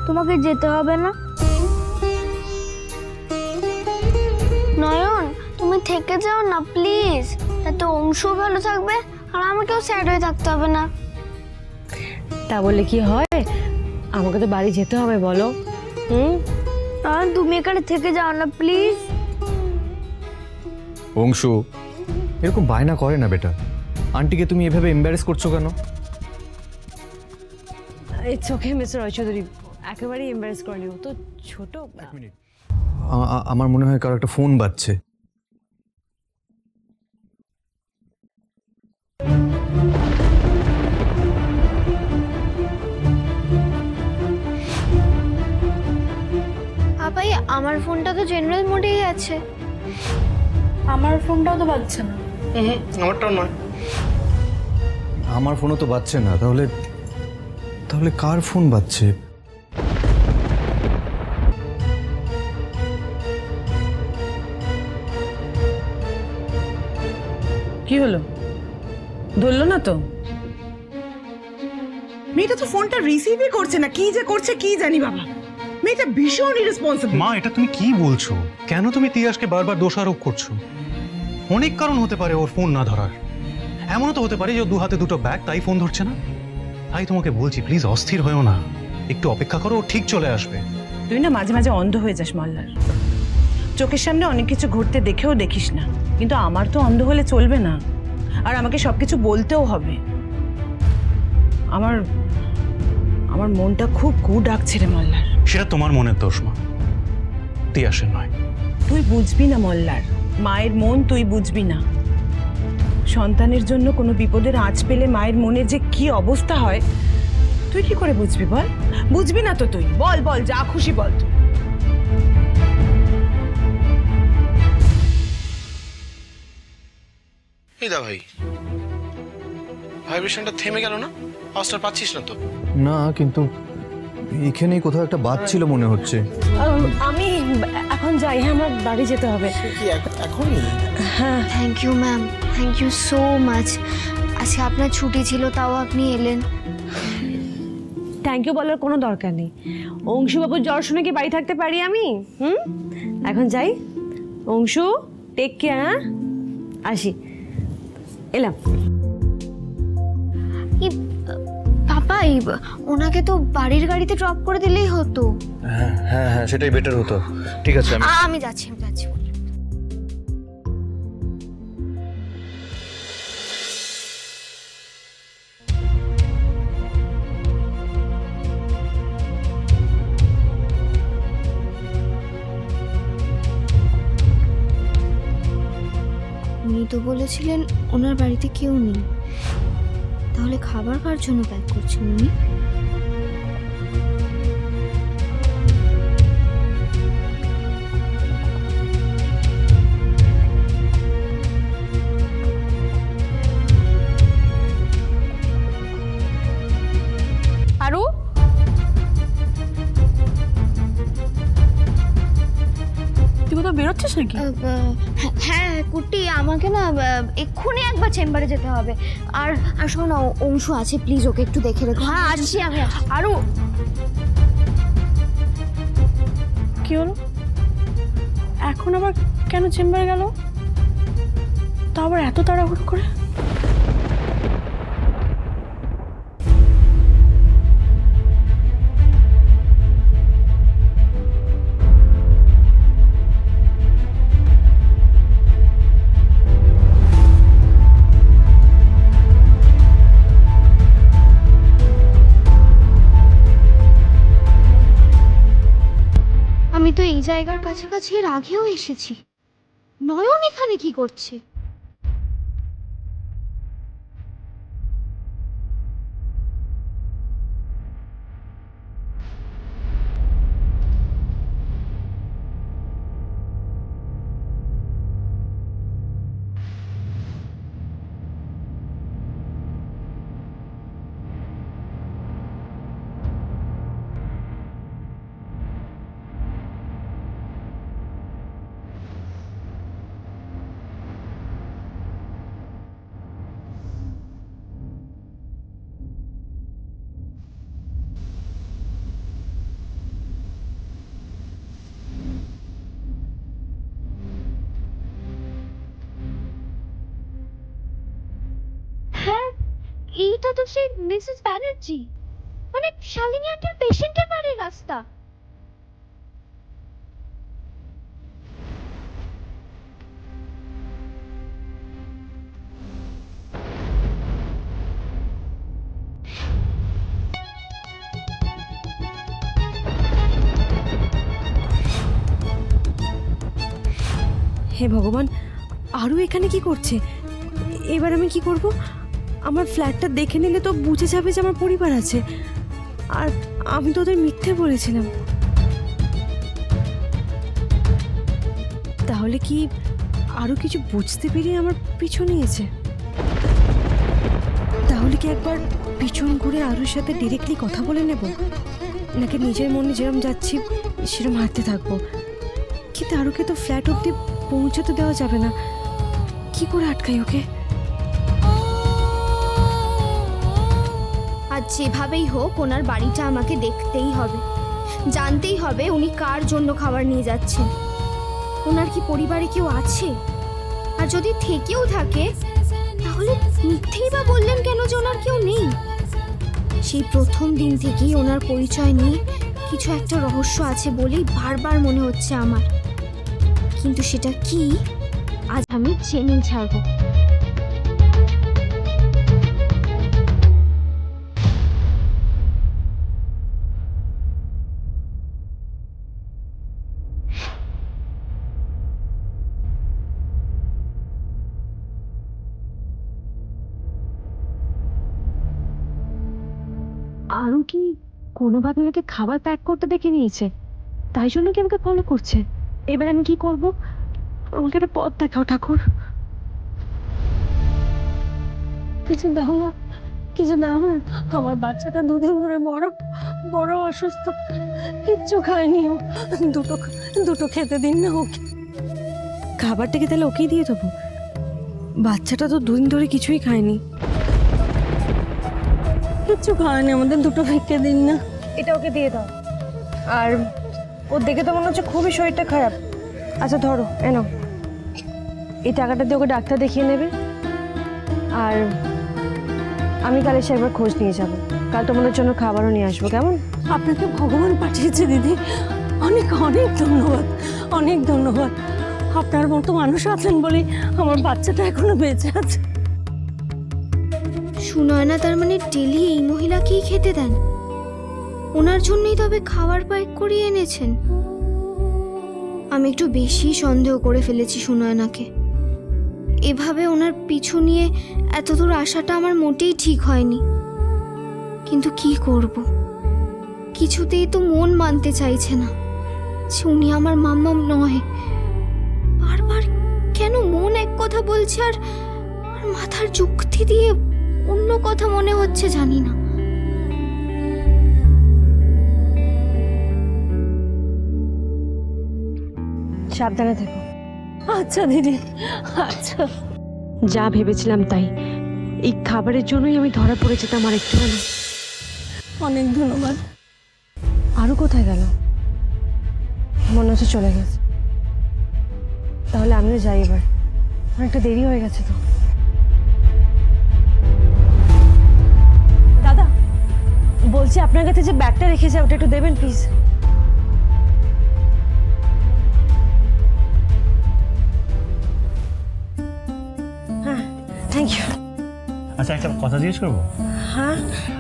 তোমাকে যেতে হবে না। নয়ন, তুমি থেকে যাও না প্লিজ, তাতে অংশও ভালো থাকবে আর আমাকেও স্যাড হয়ে থাকতে হবে না। তা বলে কি হয়? আমাকে তো বাড়ি যেতে হবে, বলো। নয়ন, তুমি এখানে থেকে যাও না প্লিজ। অংশু এরকম বায়না করে না বেটা। আন্টিকে তুমি এভাবে এম্বারেস করছো কেন? ইটস ওকে মিস্টার রয়চৌধুরী, একেবারেই এম্বারেস করেনি, ও তো ছোট। আমার মনে হয় কারো একটা ফোন বাজছে। ভাই, আমার ফোনটা তো জেনারেল মোডেই আছে। আমার ফোনটাও তো বাজছে না। আমারটাও নয়। আমার ফোনও তো বাজছে না, তাহলে তাহলে কার ফোন বাজছে? কি হলো, ধরলো না তো? মেয়েটা তো ফোনটা রিসিভই করছে না, কি যে করছে কি জানি বাবা। মেয়েটা ভীষণ ইরেসপন্সিবল। মা, এটা তুমি কি বলছো? কেন তুমি তিয়াসকে বারবার দোষারোপ করছো? অনেক কারণ হতে পারে ওর ফোন না ধরার। এমনও তো হতে পারে যে ও দু হাতে দুটো ব্যাগ, তাই ফোন ধরছে না। তাই তোমাকে বলছি, প্লিজ অস্থির হয়েও না, একটু অপেক্ষা করো, ও ঠিক চলে আসবে। তুই না মাঝে মাঝে অন্ধ হয়ে যাস মল্লার। চোখের সামনে অনেক কিছু ঘুরতে দেখেও দেখিস না, কিন্তু আমার তো অন্ধ হলে চলবে না, আর আমাকে সবকিছু বলতেও হবে। আমার আমার মনটা খুব কু ডাকছে রে মল্লার। সেটা তোমার মনের দোষ মা, তিয়াসের নয়। তুই বুঝবি না মল্লার, মায়ের মন তুই বুঝবি না। সন্তানের জন্য কোনো বিপদের আঁচ পেলে মায়ের মনে যে কি অবস্থা হয় তুই কি করে বুঝবি বল? বুঝবি না তো তুই? বল বল, যা খুশি বল তুই। এই দা ভাই, ভাইব্রেশনটা থেমে গেল না? আওয়াজটা পাচ্ছিস না তো? না, কিন্তু এখানেই কোথাও একটা বাদ ছিল মনে হচ্ছে। আমি এখন যাই, হ্যাঁ আমার বাড়ি যেতে হবে। এখনই? Thank you ma'am, thank you so much. আজকে আপনার ছুটি ছিল, তাও আপনি এলেন। থ্যাংক ইউ বলার কোনো দরকার নেই। অংশুবাবুর জ্বর শুনে কি বাড়ি থাকতে পারি আমি? এখন যাই। Anshu, take care. হ্যাঁ, আসি, এলাম। পাপাই, ওনাকে তো বাড়ির গাড়িতে ড্রপ করে দিলেই হতো। হ্যাঁ হ্যাঁ হ্যাঁ, সেটাই বেটার হতো। ঠিক আছে, আমি যাচ্ছি। উনি তো বলেছিলেন ওনার বাড়িতে কেউ নেই, তাহলে খাবার কার জন্য প্যাক করছেন উনি? আরু, তুই কোথাও বেরোচ্ছিস নাকি? হ্যাঁ কুটি, আমাকে না এক্ষুনি একবার চেম্বারে যেতে হবে। আর আর শোনো না, অংশু আছে, প্লিজ ওকে একটু দেখে রেখো। হ্যাঁ আসছি আমি। আরু, কি হলো? এখন আবার কেন চেম্বারে গেল? তা আবার এত তাড়াহুড়ো করে? আমি তো এই জায়গার কাছাকাছি এর আগেও এসেছি। নয়ন এখানে কি করছে? হ্যাঁ, এইটা তো সেই মিসেস ব্যানার্জি, মানে শালিনী আন্টির পেশেন্টের বাড়ির রাস্তা। হে ভগবান, আরও এখানে কি করছে? এবার আমি কি করব? আমার ফ্ল্যাটটা দেখে নিলে তো বুঝে যাবে যে আমার পরিবার আছে, আর আমি তো ওদের মিথ্যে বলেছিলাম। তাহলে কি আরও কিছু বুঝতে পেরে আমার পিছু নিয়েছে? তাহলে কি একবার পিছন ঘুরে আরুর সাথে ডিরেক্টলি কথা বলে নেব, নাকি নিজের মনে যেরকম যাচ্ছি সেরকম হাঁটতে থাকবো? কিন্তু আরুকে তো ফ্ল্যাট অব্দি পৌঁছাতে দেওয়া যাবে না। কি করে আটকাই ওকে? আজ যেভাবেই হোক ওনার বাড়িটা আমাকে দেখতেই হবে, জানতেই হবে উনি কার জন্য খাবার নিয়ে যাচ্ছেন। ওনার কি পরিবারে কেউ আছে? আর যদি থেকেও থাকে তাহলে মিথ্যেই বা বললেন কেন যে ওনার কেউ নেই? সেই প্রথম দিন থেকেই ওনার পরিচয় নিয়ে কিছু একটা রহস্য আছে বলেই বারবার মনে হচ্ছে আমার, কিন্তু সেটা কি আজ আমি জেনেই ছাড়বো। আরও কি কোনোভাবে আমাকে খাবার প্যাক করতে দেখে নিয়েছে, তাই জন্য কি আমাকে ফলো করছে? এবার আমি কি করব? আমাকে একটা পথ দেখাও ঠাকুর, কিছু দাও না, কিছু দাও না। আমার বাচ্চাটা দুদিন ধরে বড় বড় অসুস্থ, কিচ্ছু খায়নি ও। দুটো খেতে দিন না ওকে। খাবারটা কি তাহলে ওকেই দিয়ে দেবো? বাচ্চাটা তো দুদিন ধরে কিছুই খায়নি। কিচ্ছু খাওয়ানি, আমাদের দুটো ভিক্ষে দিন না। এটা ওকে দিয়ে দাও। আর ওর দেখে তো মনে হচ্ছে খুবই শরীরটা খারাপ। আচ্ছা ধরো, এনো এই টাকাটা দিয়ে ওকে ডাক্তার দেখিয়ে নেবে। আর আমি কাল এসে একবার খোঁজ নিয়ে যাবো, কাল তোমাদের জন্য খাবারও নিয়ে আসবো, কেমন? আপনাকে ভগবান পাঠিয়েছে দিদি, অনেক অনেক ধন্যবাদ, অনেক ধন্যবাদ। আপনার মতো মানুষ আছেন বলেই আমার বাচ্চাটা এখনো বেঁচে আছে। সুনয়না তার মানে ডেলি এই মহিলাকেই খেতে দেন? ওনার জন্যই তবে খাবার প্যাক করিয়ে এনেছেন? আমি একটু বেশি সন্দেহ করে ফেলেছি সুনয়নাকে। এভাবে ওনার পিছু নিয়ে এতদূর আসাটা আমার মোটেই ঠিক হয়নি, কিন্তু কি করব? কিছুতেই তো মন মানতে চাইছে না যে উনি আমার মাম্মাম নয়। বারবার কেন মন এক কথা বলছে আর মাথার যুক্তি দিয়ে অন্য কথা মনে হচ্ছে, জানি না। সাবধানে থেকো। আচ্ছা দিদি, আচ্ছা। যা ভেবেছিলাম তাই, এই খাবারের জন্যই আমি ধরা পড়ে যেতাম আর একটুখানি। অনেক ধন্যবাদ। আরও কোথায় গেল? মনে হচ্ছে চলে গেছে। তাহলে আমিও যাই এবার, অনেকটা দেরি হয়ে গেছে তো। দাদা বলছি, আপনার কাছে যে ব্যাগটা রেখেছে ওটা একটু দেবেন প্লিজ। হ্যাঁ, থ্যাংক ইউ। আচ্ছা, একটা কথা জিজ্ঞেস করবো? হ্যাঁ।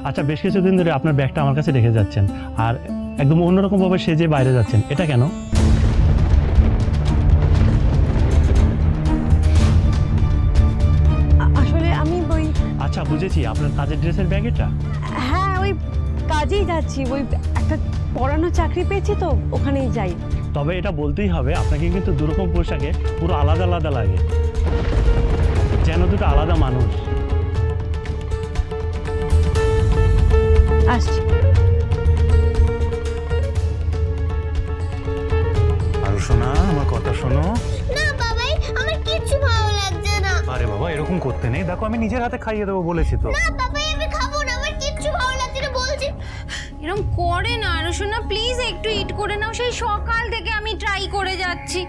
আচ্ছা, বেশ কিছুদিন ধরে আপনার ব্যাগটা আমার কাছে রেখে যাচ্ছেন আর একদম অন্যরকমভাবে সেজে বাইরে যাচ্ছেন, এটা কেন? আসলে আমি ওই, আচ্ছা বুঝেছি, আপনার কাজের ড্রেসের ব্যাগ এটা? হ্যাঁ ওই কাজেই যাচ্ছি, ওই একটা পড়ানো চাকরি পেয়েছি তো ওখানেই যাই। তবে এটা বলতেই হবে, আপনাকে কিন্তু দুরকম পোশাকে পুরো আলাদা আলাদা লাগে, যেন দুটো আলাদা মানুষ। আসছি। আরো শোনা, আমার কথা শোনো। না বাবাই, আমার কিচ্ছু ভালো লাগছে না। আরে বাবা, এরকম করতে নেই, দেখো আমি নিজের হাতে খাইয়ে দেবো বলেছি তো। না বাবাই, আমি খাবো না, আমার কিচ্ছু ভালো লাগছে না বলছি। এরকম করে না আরো শোনা, প্লিজ একটু ইট করে নাও। সেই সকাল থেকে আমি ট্রাই করে যাচ্ছি।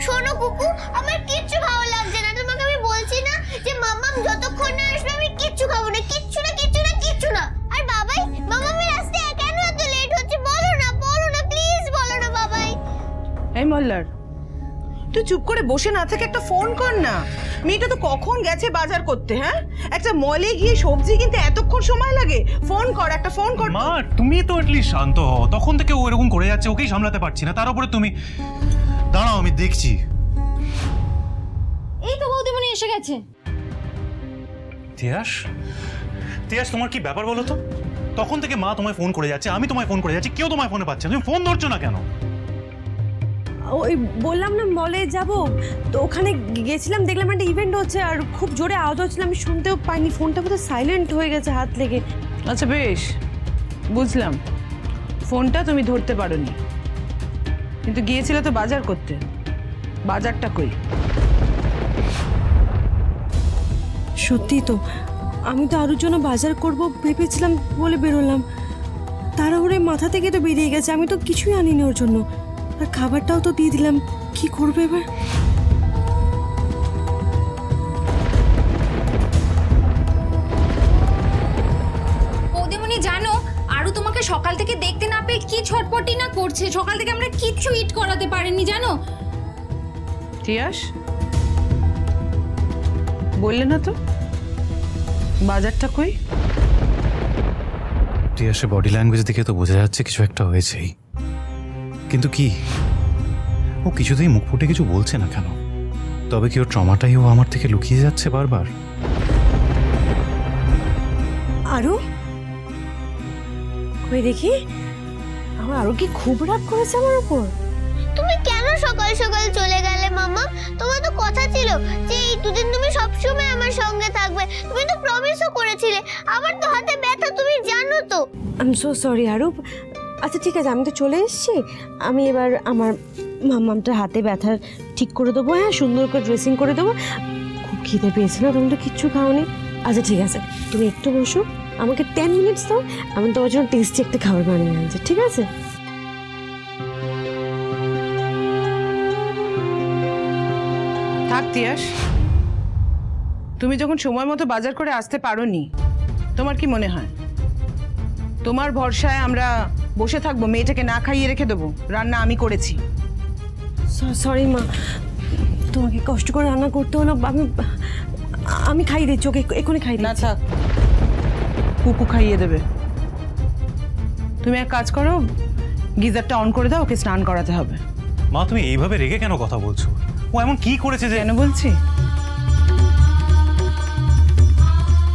শোনো কুকু, আমার কিচ্ছু ভালো লাগছে না। তোমাকে আমি বলছি না যে মাম্মাম যতক্ষণ না আসবে আমি কিচ্ছু খাবো না, কিচ্ছু না, কিচ্ছু না, কিচ্ছু না। আর বাবাই, মাম্মামের রাস্তায় কেন এত লেট হচ্ছে? বলো না, বলো না, প্লিজ বলো না বাবাই। এই মল্লার, তুই চুপ করে বসে না থেকে একটা ফোন কর না। মেয়েটা তো কখন গেছে বাজার করতে। হ্যাঁ, একটা মলে গিয়ে সবজি কিনতে এতক্ষণ সময় লাগে? ফোন কর, একটা ফোন কর। মা, তুমি তো এটলিস্ট শান্ত হও। তখন থেকে ও এরকম করে যাচ্ছে, ওকেই সামলাতে পারছি না, তার উপরে তুমি। দাঁড়াও, আমি দেখছি। এই তো বৌদিমণি এসে গেছে। তিয়াস, তিয়াস, তোমার কি ব্যাপার বলো তো? তখন থেকে মা তোমায় ফোন করে যাচ্ছে, আমি তোমায় ফোন করে যাচ্ছি, কেউ তোমায় ফোনে পাচ্ছে না, তুমি ফোন ধরছো না কেন? ওই বললাম না মলে যাব, তো ওখানে গেছিলাম, দেখলাম একটা ইভেন্ট হচ্ছে আর খুব জোরে আওয়াজ হচ্ছিল, আমি শুনতেও পাইনি, ফোনটা বোধহয় সাইলেন্ট হয়ে গেছে হাত লেগে। আচ্ছা বেশ, বুঝলাম, ফোনটা তুমি ধরতে পারোনি, কিন্তু গিয়েছিলে তো বাজার করতে। বাজারটা কই? সত্যি তো, আমি তো আরুর জন্য বাজার করব ভেবেছিলাম বলে বেরোলাম, তাড়াহুড়ে মাথা থেকে তো বেরিয়ে গেছে, আমি তো কিছুই আনিনি ওর জন্য, আর খাবারটাও তো দিয়ে দিলাম, কি করবে এবার? বৌদিমণি জানো, আরও তোমাকে সকাল থেকে দেখতে না পেয়ে কি ছটপটি না করছে। সকাল থেকে আমরা কিচ্ছু ইট করাতে পারিনি জানো। তিয়াস, বললে না তো বাজারটা কই? তিয়াসের বডি ল্যাঙ্গুয়েজ দেখে তো বোঝা যাচ্ছে কিছু একটা হয়েছেই, কিন্তু কি? ও কিছুতেই মুখ ফুটে কিছু বলছে না কেন? তবে কি ওর ট্রমাটাই ও আমার থেকে লুকিয়ে যাচ্ছে বারবার? আরু কই দেখি, আমার আরু কি খুব রাগ করেছে আমার উপর? তুমি কেন সকাল সকাল চলে গেলে মাম্মা? তোমার তো কথা ছিল যে এই দুদিন তুমি সবসময় আমার সঙ্গে থাকবে, তুমি তো প্রমিসও করেছিলে। আমার তো হাতে ব্যথা, তুমি জানো তো। আই এম সো সরি আরু। আচ্ছা ঠিক আছে, আমি তো চলে এসেছি, আমি এবার আমার মাম্মামটার হাতে ব্যথা ঠিক করে দেবো, হ্যাঁ সুন্দর করে ড্রেসিং করে দেবো। খুব খিদে পেয়েছে না, তুমি তো কিচ্ছু খাওনি। আচ্ছা ঠিক আছে, তুমি একটু বসো, আমাকে 10 মিনিটস দাও, আমি তোমার জন্য টেস্টি একটা খাবার বানিয়ে আনছি, ঠিক আছে? থাক তিয়াস, তুমি যখন সময় মতো বাজার করে আসতে পারোনি, তোমার কি মনে হয় তোমার ভরসায় আমরা বসে থাকবো? মেয়েটাকে না খাইয়ে রেখে দেবো? রান্না আমি করেছি। সরি মা, তোমাকে কষ্ট করে রান্না করতে হলো। আমি খাইয়ে দিচ্ছি ওকে, এক্ষুনি খাইয়ে না দিচ্ছি। থাক, কুকু খাইয়ে দেবে। তুমি এক কাজ করো, গিজারটা অন করে দাও, ওকে স্নান করাতে হবে। মা তুমি এইভাবে রেগে কেন কথা বলছো? ও এমন কি করেছে যে? কেন বলছি?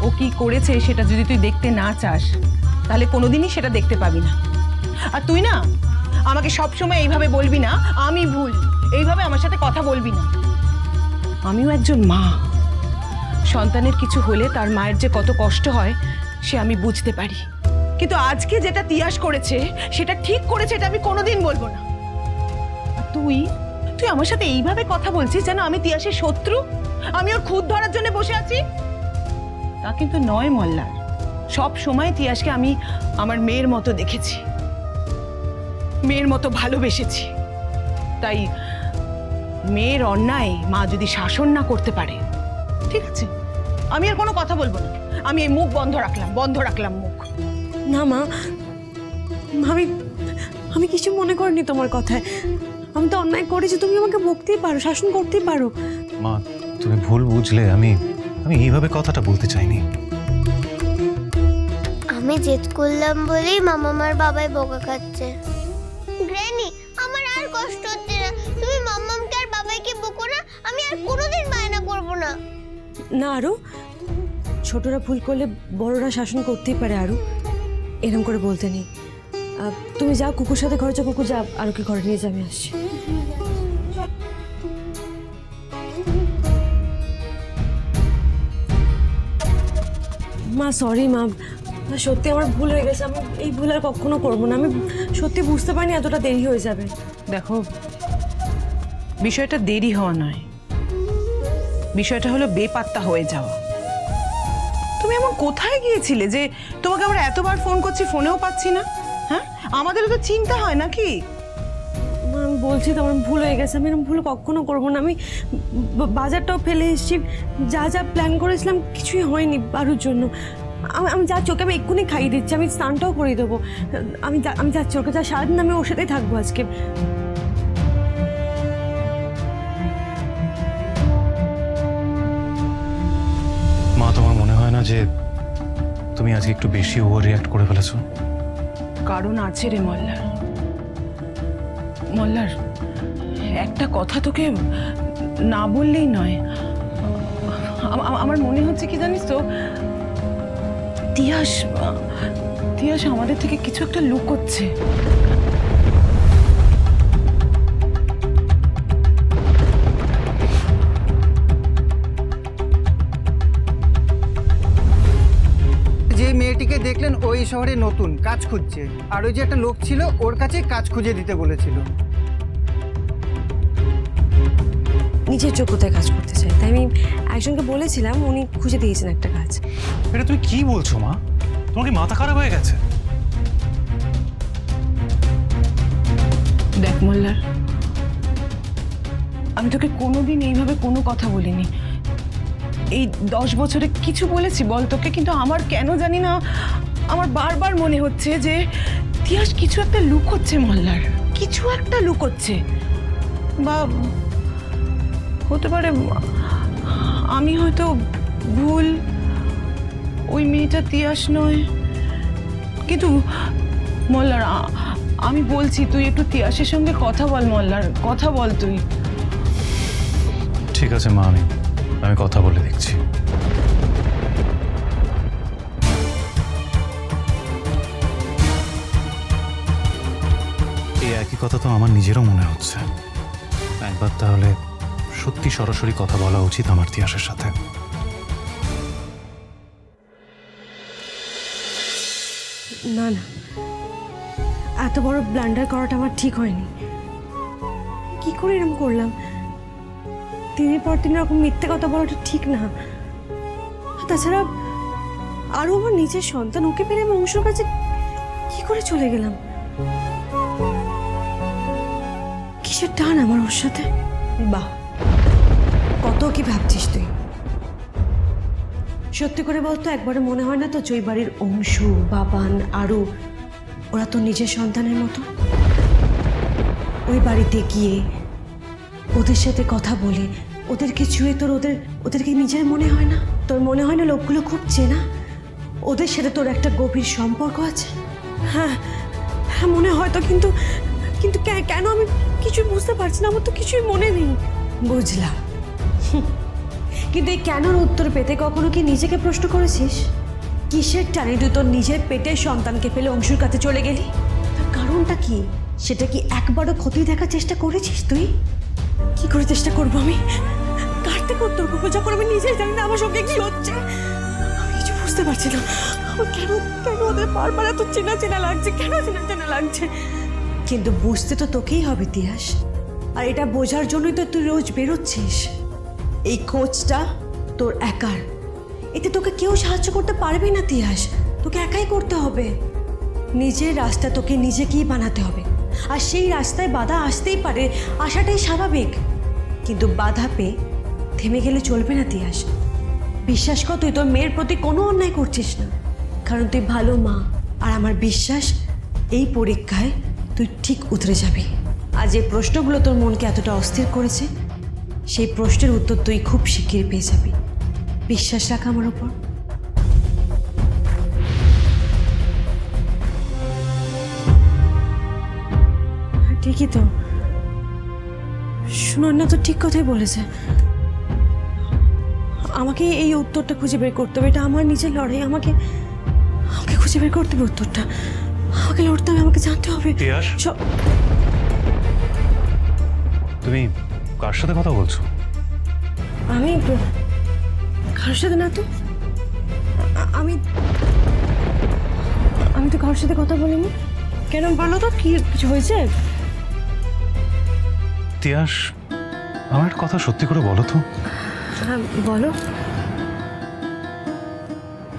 ও কি করেছে সেটা যদি তুই দেখতে না চাস, তাহলে কোনোদিনই সেটা দেখতে পাবি না। আর তুই না আমাকে সবসময় এইভাবে বলবি না আমি ভুল, এইভাবে আমার সাথে কথা বলবি না। আমিও একজন মা, সন্তানের কিছু হলে তার মায়ের যে কত কষ্ট হয় সে আমি বুঝতে পারি, কিন্তু আজকে যেটা তিয়াস করেছে সেটা ঠিক করেছে, এটা আমি কোনোদিন বলবো না। আর তুই তুই আমার সাথে এইভাবে কথা বলছিস যেন আমি তিয়াসের শত্রু, আমি ওর খুদ ধরার জন্য বসে আছি। তা কিন্তু নয় মল্লার, সব সময় তিয়াসকে আমি আমার মেয়ের মতো দেখেছি, মেয়ের মতো ভালোবেসেছি। তাই মেয়ের অন্যায় মা যদি শাসন না করতে পারে, ঠিক আছে, আমি আর কোনো কথা বলবো না। আমি এই মুখ বন্ধ রাখলাম মুখ। না মা, আমি কিছু মনে করিনি তোমার কথায়। আমি তো অন্যায় করেছি, তুমি আমাকে বকতেই পারো, শাসন করতেই পারো। মা তুমি ভুল বুঝলে, আমি এইভাবে কথাটা বলতে চাইনি। আমি জেদ করলাম বলেই মামামার বাবাই বকা খাচ্ছে। গ্র্যানি, আমার আর কষ্ট হচ্ছে না, তুমি মাম্মামকে আর বাবাইকে বকো না, আমি আর কোনোদিন বায়না করব না। না আরু, ছোটরা ভুল করলে বড়রা শাসন করতেই পারে আরু, এরকম করে বলতে নেই। তুমি যাও, কুকুর সাথে ঘরে যাও, কুকুর যা আরুকে ঘরে নিয়ে যাবে, আসছি। মা সরি মা, সত্যি আমার ভুল হয়ে গেছে, আমি এই ভুল আর কখনো করবো না। আমি সত্যি বুঝতে পারিনি এতটা দেরি হয়ে যাবে। দেখো, বিষয়টা দেরি হওয়া নয়, বিষয়টা হলো বেপাত্তা হয়ে যাওয়া। তুমি এমন কোথায় গিয়েছিলে যে তোমাকে আমরা এতবার ফোন করছি, ফোনেও পাচ্ছি না? হ্যাঁ, আমাদেরও তো চিন্তা হয় নাকি? মা আমি বলছি তো আমার ভুল হয়ে গেছে, আমি এরকম ভুল কখনো করবো না। আমি বাজারটাও ফেলে এসেছি, যা যা প্ল্যান করেছিলাম কিছুই হয়নি আরুর জন্য। আমি যাচ্ছি, ওকে আমি এক্ষুনি খাইয়ে দিচ্ছি, আমি স্নানটাও করিয়ে দেবো। আমি যাচ্ছি, ওকে যা সারাদিন আমি ওর সাথেই থাকবো আজকে। মা তোমার মনে হয় না যে তুমি আজকে একটু বেশি ওভার রিঅ্যাক্ট করে ফেলেছো? কারণ আছে রে মল্লার, একটা কথা তোকে না বললেই নয়। আমার মনে হচ্ছে কি জানিস তো, তিয়াস আমাদের থেকে কিছু একটা লুকোচ্ছে। যে মেয়েটিকে দেখলেন ওই শহরে নতুন কাজ খুঁজছে, আর ওই যে একটা লোক ছিল ওর কাছে কাজ খুঁজে দিতে বলেছিল। নিজের যোগ্যতায় কাজ করতে চাই, তাই আমি একজনকে বলেছিলাম, উনি খুঁজে দিয়েছেন একটা কাজ। এটা তুমি কি বলছো মা? তোমার কি মাথা খারাপ হয়ে গেছে? দেখ মোল্লার, আমি তোকে কোনোদিন এইভাবে কোনো কথা বলিনি। এই 10 বছরে কিছু বলেছি বল তোকে? কিন্তু আমার কেন জানি না, আমার বারবার মনে হচ্ছে যে তিয়াস কিছু একটা লুকোচ্ছে মোল্লার, কিছু একটা লুকোচ্ছে। বা হতে পারে আমি হয়তো ভুল, ওই মেয়েটা তিয়াস নয়। কিন্তু মোল্লার, আমি বলছি তুই একটু তিয়াসের সঙ্গে কথা বল মোল্লার, কথা বল তুই। ঠিক আছে মা, আমি কথা বলে দেখছি। এই একই কথা তো আমার নিজেরও মনে হচ্ছে। একবার তাহলে সত্যি সরাসরি কথা বলা উচিত আমার তিয়াসের সাথে। না না, এত বড় ব্লান্ডার করাটা আমার ঠিক হয়নি। কি করে এরকম করলাম? দিনের পর দিন এরকম মিথ্যে কথা বলাটা ঠিক না। তাছাড়া আরও আমার নিজের সন্তান, ওকে পেরে আমি অংশুর কাছে কি করে চলে গেলাম? কিসের টান আমার ওর সাথে? বাহ, কত কি ভাবছিস তুই? সত্যি করে বলতো, একবারে মনে হয় না তো যে ওই বাড়ির অংশু, বাবান, আরু ওরা তো নিজের সন্তানের মতো? ওই বাড়িতে গিয়ে ওদের সাথে কথা বলে ওদেরকে ছুঁয়ে তোর ওদেরকে নিজের মনে হয় না? তোর মনে হয় না লোকগুলো খুব চেনা? ওদের সাথে তোর একটা গভীর সম্পর্ক আছে? হ্যাঁ হ্যাঁ, মনে হয় তো। কিন্তু কিন্তু কেন আমি কিছু বুঝতে পারছি না, আমার তো কিছুই মনে নেই। বুঝলাম, কিন্তু এই কেনর উত্তর পেতে কখনো কি নিজেকে প্রশ্ন করেছিস? কিসের টানে তুই তোর নিজের পেটের সন্তানকে ফেলে অংশুর কাছে চলে গেলি? তার কারণটা কি? সেটা কি একবারও খতিয়ে দেখার চেষ্টা করেছিস তুই? কি করে চেষ্টা করবো আমি? কার থেকে উত্তর করবো যখন আমি নিজেই জানি না আমার সঙ্গে কি হচ্ছে? আমি কিছু বুঝতে পারছি না। আমার কেন ওদের বারবার এত চেনা চেনা লাগছে? কেন চেনা চেনা লাগছে? কিন্তু বুঝতে তো তোকেই হবে ইতিহাস, আর এটা বোঝার জন্যই তো তুই রোজ বেরোচ্ছিস। এই খোঁজটা তোর একার, এতে তোকে কেউ সাহায্য করতে পারবে না তিয়াস। তোকে একাই করতে হবে। নিজের রাস্তা তোকে নিজেকেই বানাতে হবে। আর সেই রাস্তায় বাধা আসতেই পারে, আসাটাই স্বাভাবিক। কিন্তু বাধা পেয়ে থেমে গেলে চলবে না তিয়াস। বিশ্বাস কর, তুই তোর মেয়ের প্রতি কোনো অন্যায় করছিস না, কারণ তুই ভালো মা। আর আমার বিশ্বাস এই পরীক্ষায় তুই ঠিক উতরে যাবি। আর যে প্রশ্নগুলো তোর মনকে এতটা অস্থির করেছে, সেই প্রশ্নের উত্তর তুই খুব শিগগির পেয়ে যাবি। বিশ্বাস রাখ আমার উপর। ঠিকই তো, সুনন্যা তো ঠিক কথাই বলেছে। আমাকে এই উত্তরটা খুঁজে বের করতে হবে। এটা আমার নিজের লড়াই। আমাকে খুঁজে বের করতে হবে উত্তরটা। আমাকে লড়তে হবে, আমাকে জানতে হবে। তিয়াস, তুমি কার সাথে কথা বলছো? আমি কারোর সাথে না তো। আমি তো কারোর সাথে কথা বলিনি। কেন বলো তো, কি কিছু হয়েছে? তিয়াস, আমার একটা কথা সত্যি করে বলো তো। হ্যাঁ বলো।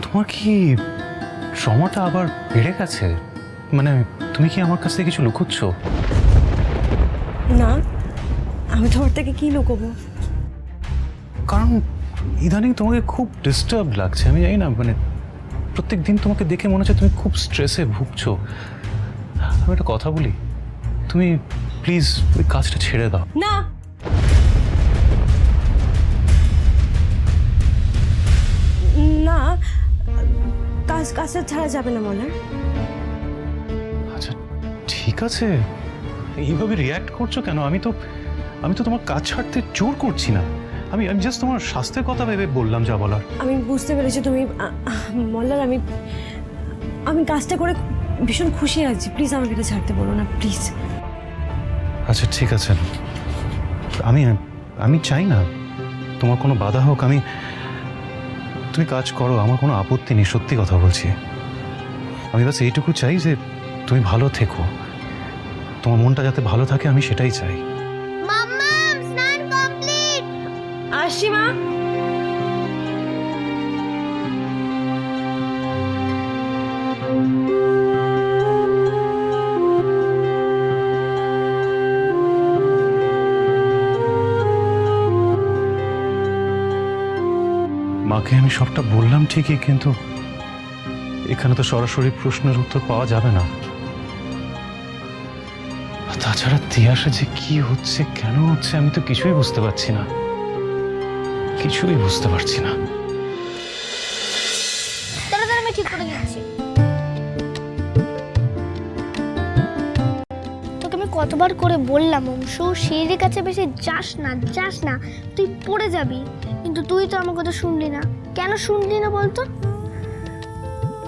তোমার কি ট্রমাটা আবার বেড়ে গেছে? মানে তুমি কি আমার কাছ থেকে কিছু লুকোচ্ছ? না, আমি তোমার থেকে কি লুকোবো? কারণ ইদানিং তোমাকে খুব ডিস্টার্ব লাগছে। আমি জানি না, মানে প্রত্যেক দিন তোমাকে দেখে মনে হচ্ছে তুমি খুব স্ট্রেসে ভুগছো। আমি একটা কথা বলি, তুমি প্লিজ ওই কাজটা ছেড়ে দাও। না, না, কাজটা ছাড়া যাবে না মলার। আচ্ছা ঠিক আছে, এইভাবে রিয়্যাক্ট করছো কেন? আমি তো তোমার কাজ ছাড়তে জোর করছি না। আমি জাস্ট তোমার স্বাস্থ্যের কথা ভেবে বললাম যা বলার। আমি বুঝতে পেরেছি তুমি মল্লার। আমি কাজটা করে ভীষণ খুশি আছি। প্লিজ আমাকে এটা ছাড়তে বলো না, প্লিজ। আচ্ছা ঠিক আছে, আমি চাই না তোমার কোনো বাধা হোক। তুমি কাজ করো, আমার কোনো আপত্তি নেই। সত্যি কথা বলছি। আমি বাস এইটুকু চাই যে তুমি ভালো থেকো, তোমার মনটা যাতে ভালো থাকে, আমি সেটাই চাই। মাম্মাম, স্নান কমপ্লিট। আসছি মা। মাকে আমি সবটা বললাম ঠিকই, কিন্তু এখানে তো সরাসরি প্রশ্নের উত্তর পাওয়া যাবে না। আর তাছাড়া তিয়াসে যে কি হচ্ছে, কেন হচ্ছে, আমি তো কিছুই বুঝতে পারছি না, কিছুই বুঝতে পারছি না। তাড়াতাড়ি আমি ঠিক করে দিচ্ছি। তোকে আমি কতবার করে বললাম অংশু, সিঁড়ির কাছে বেশি যাস না, তুই পড়ে যাবি, কিন্তু তুই তো আমার কথা শুনলি না। কেন শুনলি না বলতো?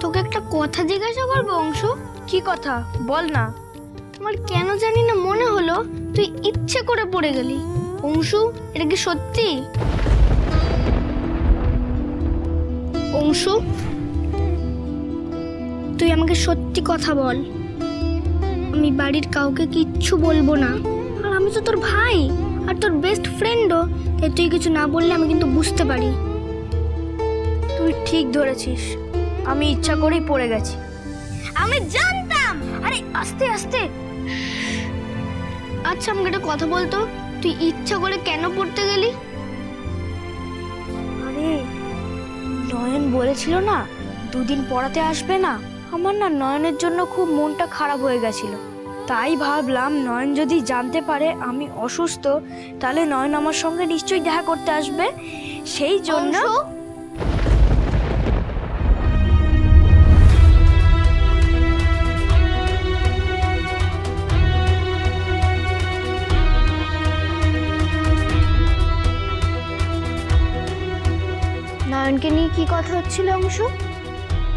তোকে একটা কথা জিজ্ঞাসা করবো অংশু। কি কথা বল না। আমার কেন জানি না মনে হলো তুই ইচ্ছে করে পড়ে গেলি। অংশু, এটা কি সত্যি? অংশু, তুই আমাকে সত্যি কথা বল। আমি বাড়ির কাউকে কিচ্ছু বলবো না, আর আমি তো তোর ভাই আর তোর বেস্ট ফ্রেন্ডও, তাই তুই কিছু না বললে আমি কিন্তু বুঝতে পারি। তুই ঠিক ধরেছিস, আমি ইচ্ছা করেই পড়ে গেছি। আমি জানতাম। আরে আস্তে আস্তে। আচ্ছা আমাকে একটা কথা বলতো, তুই ইচ্ছা করে কেন পড়তে গেলি? আরে নয়ন বলেছিল না 2 দিন পড়াতে আসবে না, আমার না নয়নের জন্য খুব মনটা খারাপ হয়ে গেছিল। তাই ভাবলাম নয়ন যদি জানতে পারে আমি অসুস্থ, তাহলে নয়ন আমার সঙ্গে নিশ্চয়ই দেখা করতে আসবে, সেই জন্য। নয়নকে নিয়ে কি কথা হচ্ছিল অংশু?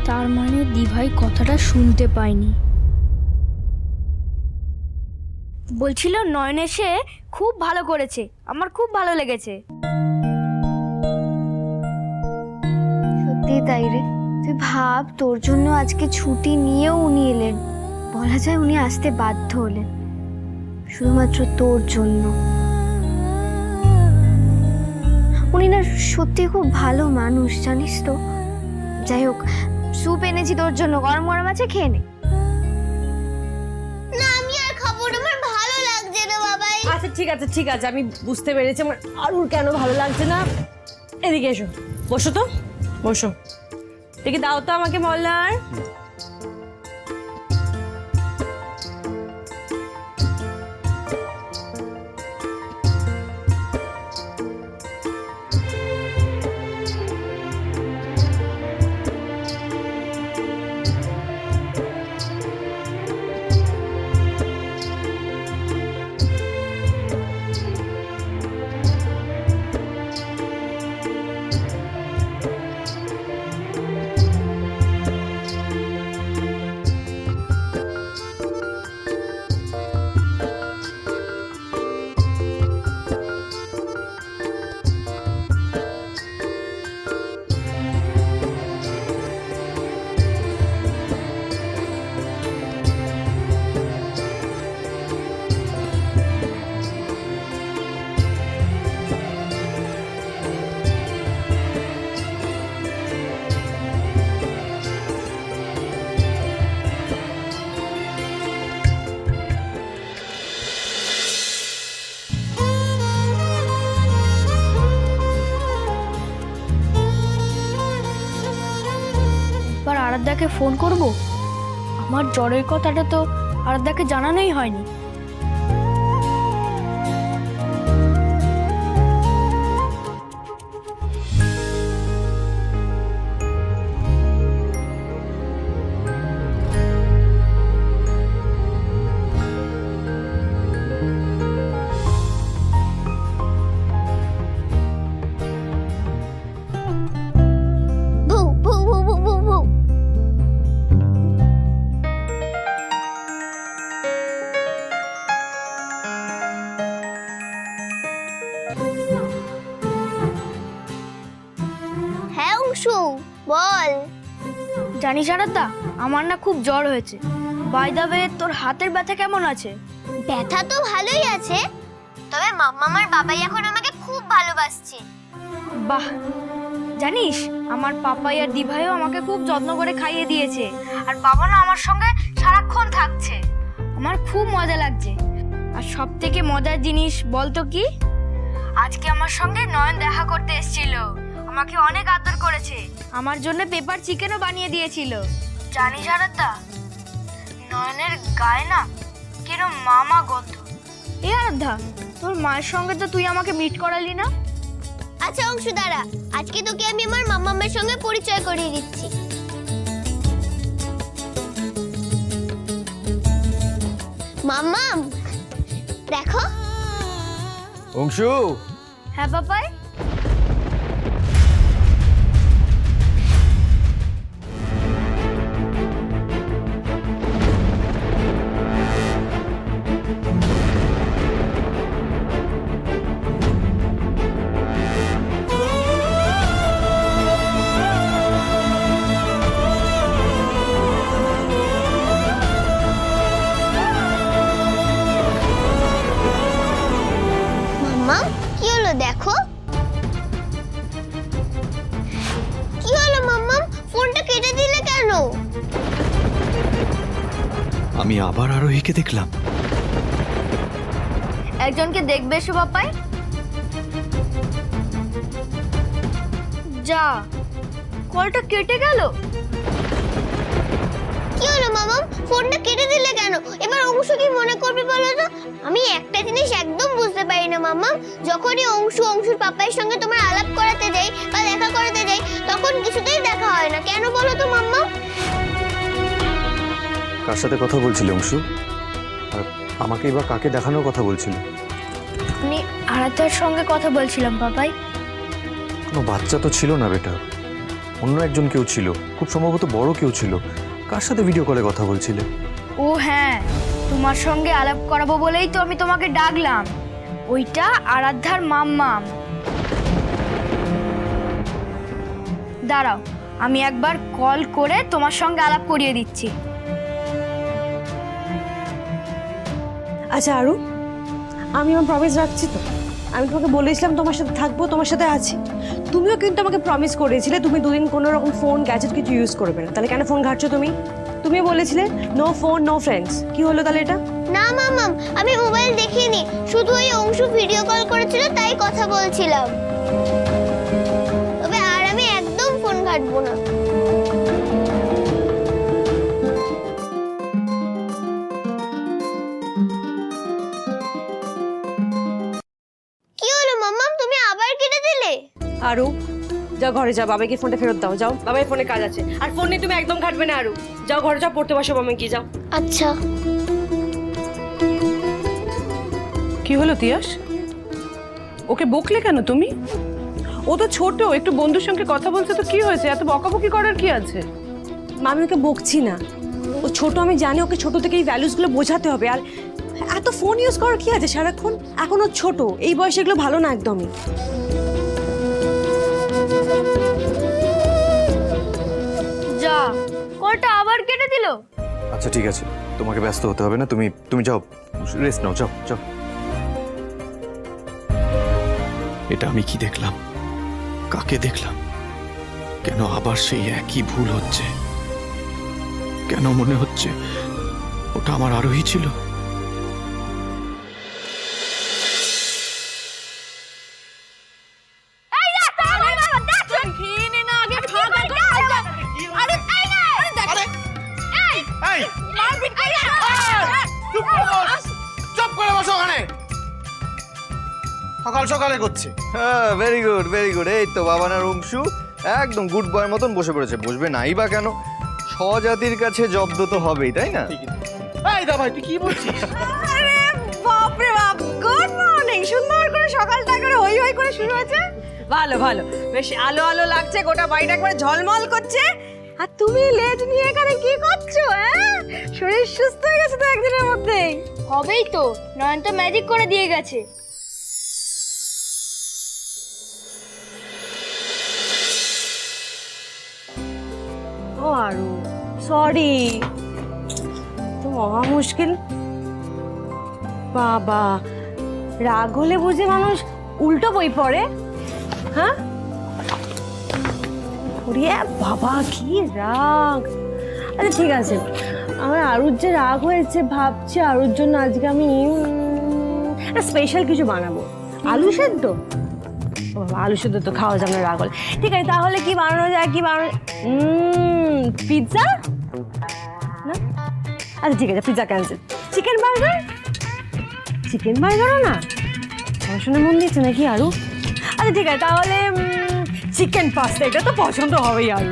তার মানে দিভাই কথাটা শুনতে পায়নি। বলছিল নয়ন এসে খুব ভালো করেছে, আমার খুব ভালো লেগেছে। সত্যি তাই রে। তুই ভাব, তোর জন্য আজকে ছুটি নিয়েও উনি এলেন, বলা যায় উনি আসতে বাধ্য হলেন শুধুমাত্র তোর জন্য। উনি না সত্যি খুব ভালো মানুষ, জানিস তো। যাই হোক, স্যুপ এনেছি তোর জন্য, গরম গরম আছে, খেয়ে নে। না আমি আর খাবো না, আমার ভালো লাগছে না বাবাই। আচ্ছা ঠিক আছে, আমি বুঝতে পেরেছি আমার আরুর কেন ভালো লাগছে না। এদিকে এসো, বসো তো, বসো। দেখি দাও তো আমাকে মল্লার। আরাধ্যাকে ফোন করব। আমার জ্বরের কথাটা তো আরাধ্যাকে জানানোই হয়নি। হ্যাঁ অংশু, বল। জানিস আরাধ্যা, আমার না খুব জ্বর হয়েছে। বাই দ্য ওয়ে, তোর হাতের ব্যথা কেমন আছে? ব্যথা তো ভালোই আছে, তবে মাম্মামার বাবাই এখন আমাকে খুব ভালোবাসছে। বাহ, জানিস আমার পাপাই আর দিভাইও আমাকে খুব যত্ন করে খাইয়ে দিয়েছে, আর বাবা না আমার সঙ্গে সারাক্ষণ থাকছে। আমার খুব মজা লাগছে। আর সব থেকে মজার জিনিস বলতো কি, আজকে আমার সঙ্গে নয়ন দেখা করতে এসেছিল, আমাকে অনেক আদর করেছে, আমার জন্য পেপার চিকেনও বানিয়ে দিয়েছিল। জানিস আরাধ্যা, নয়নের গায়ে না কিরম মামা গন্ধ। এ আরাধ্যা, তোর মায়ের সঙ্গে তো তুই আমাকে মিট করালি না। আচ্ছা অংশু দাঁড়া, আজকে তোকে আমি আমার মামামের সঙ্গে পরিচয় করিয়ে দিচ্ছি। মাম্মাম দেখো। অংশু, হ্যাঁ পাপাই। মাম্মাম কি হলো দেখো। কি হলো মাম্মাম, ফোনটা কেটে দিলে কেন? আমি আবার আরোহীকে দেখলাম। একজনকে দেখবে এসো পাপাই। যা, কলটা কেটে গেল। কি হলো মাম্মাম, ফোনটা কেটে দিলে কেন? এবার অংশু কি মনে করবে বলো তো? আমি একটা জিনিস একদম বুঝতে পারি না মাম্মাম, যখনই অংশুর পাপাইয়ের সঙ্গে তোমার আলাপ করাতে যাই বা দেখা করাতে যাই, তখন কিছুতেই দেখা হয় না, কেন বলো তো মাম্মাম? কার সাথে কথা বলছিলে অংশু? আর আমাকে এবার কাকে দেখানোর কথা বলছিলে? আমি আরাধ্যার সঙ্গে কথা বলছিলাম পাপাই। কোনো বাচ্চা তো ছিল না বেটা, অন্য একজন কেউ ছিল, খুব সম্ভবত বড় কেউ ছিল। কার সাথে ভিডিও কলে কথা বলছিলে? ও হ্যাঁ, তোমার সঙ্গে আলাপ করাবো বলেই তো আমি তোমাকে ডাকলাম। ওইটা আরাধ্যার মাম্মাম। দাঁড়াও, আমি একবার কল করে তোমার সঙ্গে আলাপ করিয়ে দিচ্ছি। আচ্ছা আরু, আমি আমার প্রমিস রাখছি তো। আমি তোমাকে বলেছিলাম তোমার সাথে থাকবো, তোমার সাথে আছি। তুমিও কিন্তু আমাকে প্রমিস করেছিলে তুমি দুদিন কোনো রকম ফোন গ্যাজেট কিছু ইউজ করবে না। তাহলে কেন ফোন ঘাটছো তুমি? তুমিও বলেছিলে নো ফোন নো ফ্রেন্ডস। কি হলো তাহলে এটা? না মাম্মাম, আমি মোবাইল দেখিনি, শুধু ওই অংশু ভিডিও কল করেছিল তাই কথা বলছিলাম। তবে আর আমি একদম ফোন ঘাটবো না। কি হলো মাম্মাম, তুমি আবার কেটে দিলে? আরু যাও ঘরে যাও, বাবাকে ফোনটা ফেরত দাও। যাও, বাবার ফোনে কাজ আছে। আর ফোন নিয়ে তুমি একদম ঘাটবে না আরু। যাও ঘরে যাও, পড়তে বসো মামা কি। যাও। আচ্ছা। কি হলো তিয়াস, ওকে বকলে কেন তুমি? ও তো ছোট, একটু বন্ধুর সঙ্গে কথা বলছে তো কি হয়েছে? এত বকাবকি করার কি আছে? আমি ওকে বকছি না, ও ছোট আমি জানি, ওকে ছোট থেকে এই ভ্যালুসগুলো বোঝাতে হবে। আর এত ফোন ইউজ করার কি আছে সারাক্ষণ? এখনো ছোট, এই বয়সে এগুলো ভালো না একদমই। যা, কলটা আবার কেটে দিল। আচ্ছা ঠিক আছে, তোমাকে ব্যস্ত হতে হবে না, তুমি যাও, রেস্ট নাও, যাও যাও। এটা আমি কি দেখলাম? কাকে দেখলাম? কেন আবার সেই একই ভুল হচ্ছে? কেন মনে হচ্ছে ওটা আমার আরোহী ছিল? সকাল সকালে করছে। হ্যাঁ, ভেরি গুড ভেরি গুড। এই তো বাবানার অংশু একদম গুড বয়ের মতন বসে পড়েছে। বসবে নাই বা কেন? স্বজাতির কাছে জব্দ তো হবেই, তাই না? এই দা ভাই, তুই কি বলছিস? আরে বাপ রে বাপ, গুড মর্নিং। সুন্দর করে সকালটা করে হই হই করে শুরু হয়েছে। ভালো ভালো, বেশ আলো আলো লাগছে, গোটা বাড়িটা একবারে ঝলমল করছে। আর তুমি লেট নিয়ে এখানে কি করছো? হ্যাঁ, শরীর সুস্থ হয়ে গেছে তো একদিনের মধ্যেই। হবেই তো, নয়ন তো ম্যাজিক করে দিয়ে গেছে। ও আরু, সরি, তো মহা মুশকিল। বাবা, রাগ হলে বুঝে মানুষ উল্টো বই পড়ে? হ্যাঁ, করি। বাবা কি রাগ! আরে ঠিক আছে, আমার আরুর যে রাগ হয়েছে, ভাবছি আরুর জন্য আজকে আমি স্পেশাল কিছু বানাবো। আলু সেদ্ধ? ও বাবা, আলু সেদ্ধ তো খাওয়া যাবে না রাগ হলে। ঠিক আছে, তাহলে কি বানানো যায়? কি বানানো? পিৎজা না? আচ্ছা ঠিক আছে, pizza cancel. Chicken burger? Chicken বার্গারও না? পড়াশোনা মন দিচ্ছে নাকি আরু? আচ্ছা ঠিক আছে, তাহলে চিকেন পাস্তা। এটা তো পছন্দ হবেই আরু।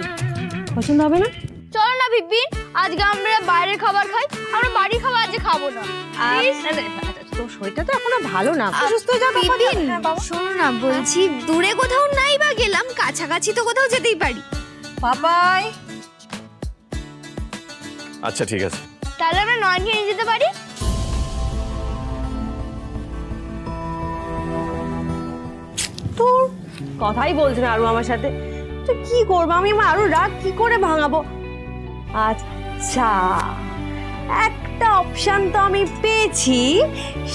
পছন্দ হবে না? চলো না বিপিন, আজকে আমরা বাইরের খাবার খাই, আমরা বাড়ির খাবার আজকে খাবো না। তোর শরীরটা তো এখনো ভালো না, সুস্থ হয়ে যাবে। বিপিন শোনো না, বলছি দূরে কোথাও নাই বা গেলাম, কাছাকাছি তো কোথাও যেতেই পারি। পাপাই, আচ্ছা ঠিক আছে। তাহলে আমরা নয়নকে নিয়ে যেতে পারি। তোর কথাই বলছে না আরু আমার সাথে। তো কি করবো আমি? আমার আরু রাগ কি করে ভাঙাবো? আচ্ছা, একটা অপশন তো আমি পেয়েছি,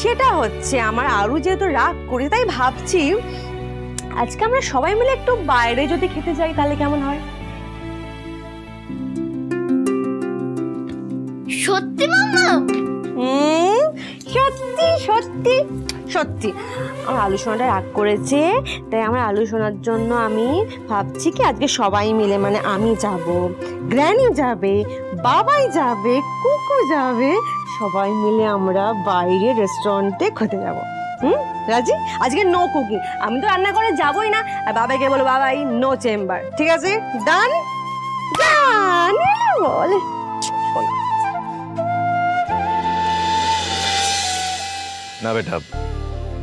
সেটা হচ্ছে আমার আরু যেহেতু রাগ করে, তাই ভাবছি আজকে আমরা সবাই মিলে একটু বাইরে যদি খেতে যাই তাহলে কেমন হয়? সত্যি মাম্মা? সত্যি সত্যি সত্যি। আমার আলু সোনাটা রাগ করেছে, তাই আমার আলু সোনার জন্য আমি ভাবছি কি আজকে সবাই মিলে, মানে আমি যাব, গ্র্যানি যাবে, বাবাই যাবে, কুকু যাবে, সবাই মিলে আমরা বাইরে রেস্টুরেন্টে খেতে যাব। রাজি? আজকে নো কুকিং, আমি তো রান্না করে যাবই না। আর বাবাকে বলো, বাবাই নো চেম্বার। ঠিক আছে? ডান ডান বল। না বেটা,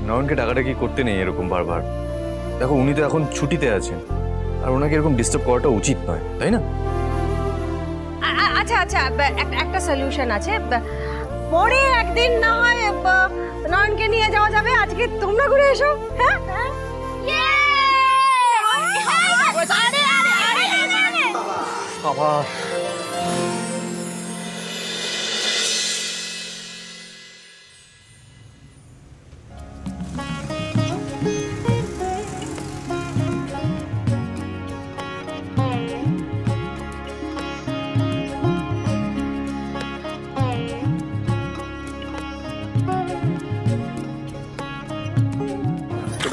নয়নকে টাকাটাকি করতে নেই এরকম বারবার। দেখো উনি তো এখন ছুটিতে আছেন, আর ওনাকে এরকম ডিস্টার্ব করাটা উচিত নয়, তাই না? আচ্ছা আচ্ছা, একটা সলিউশন আছে। পরে একদিন না হয় নয়নকে নিয়ে যাওয়া যাবে, আজকে তোমরা ঘুরে এসো। হ্যাঁ বাবা,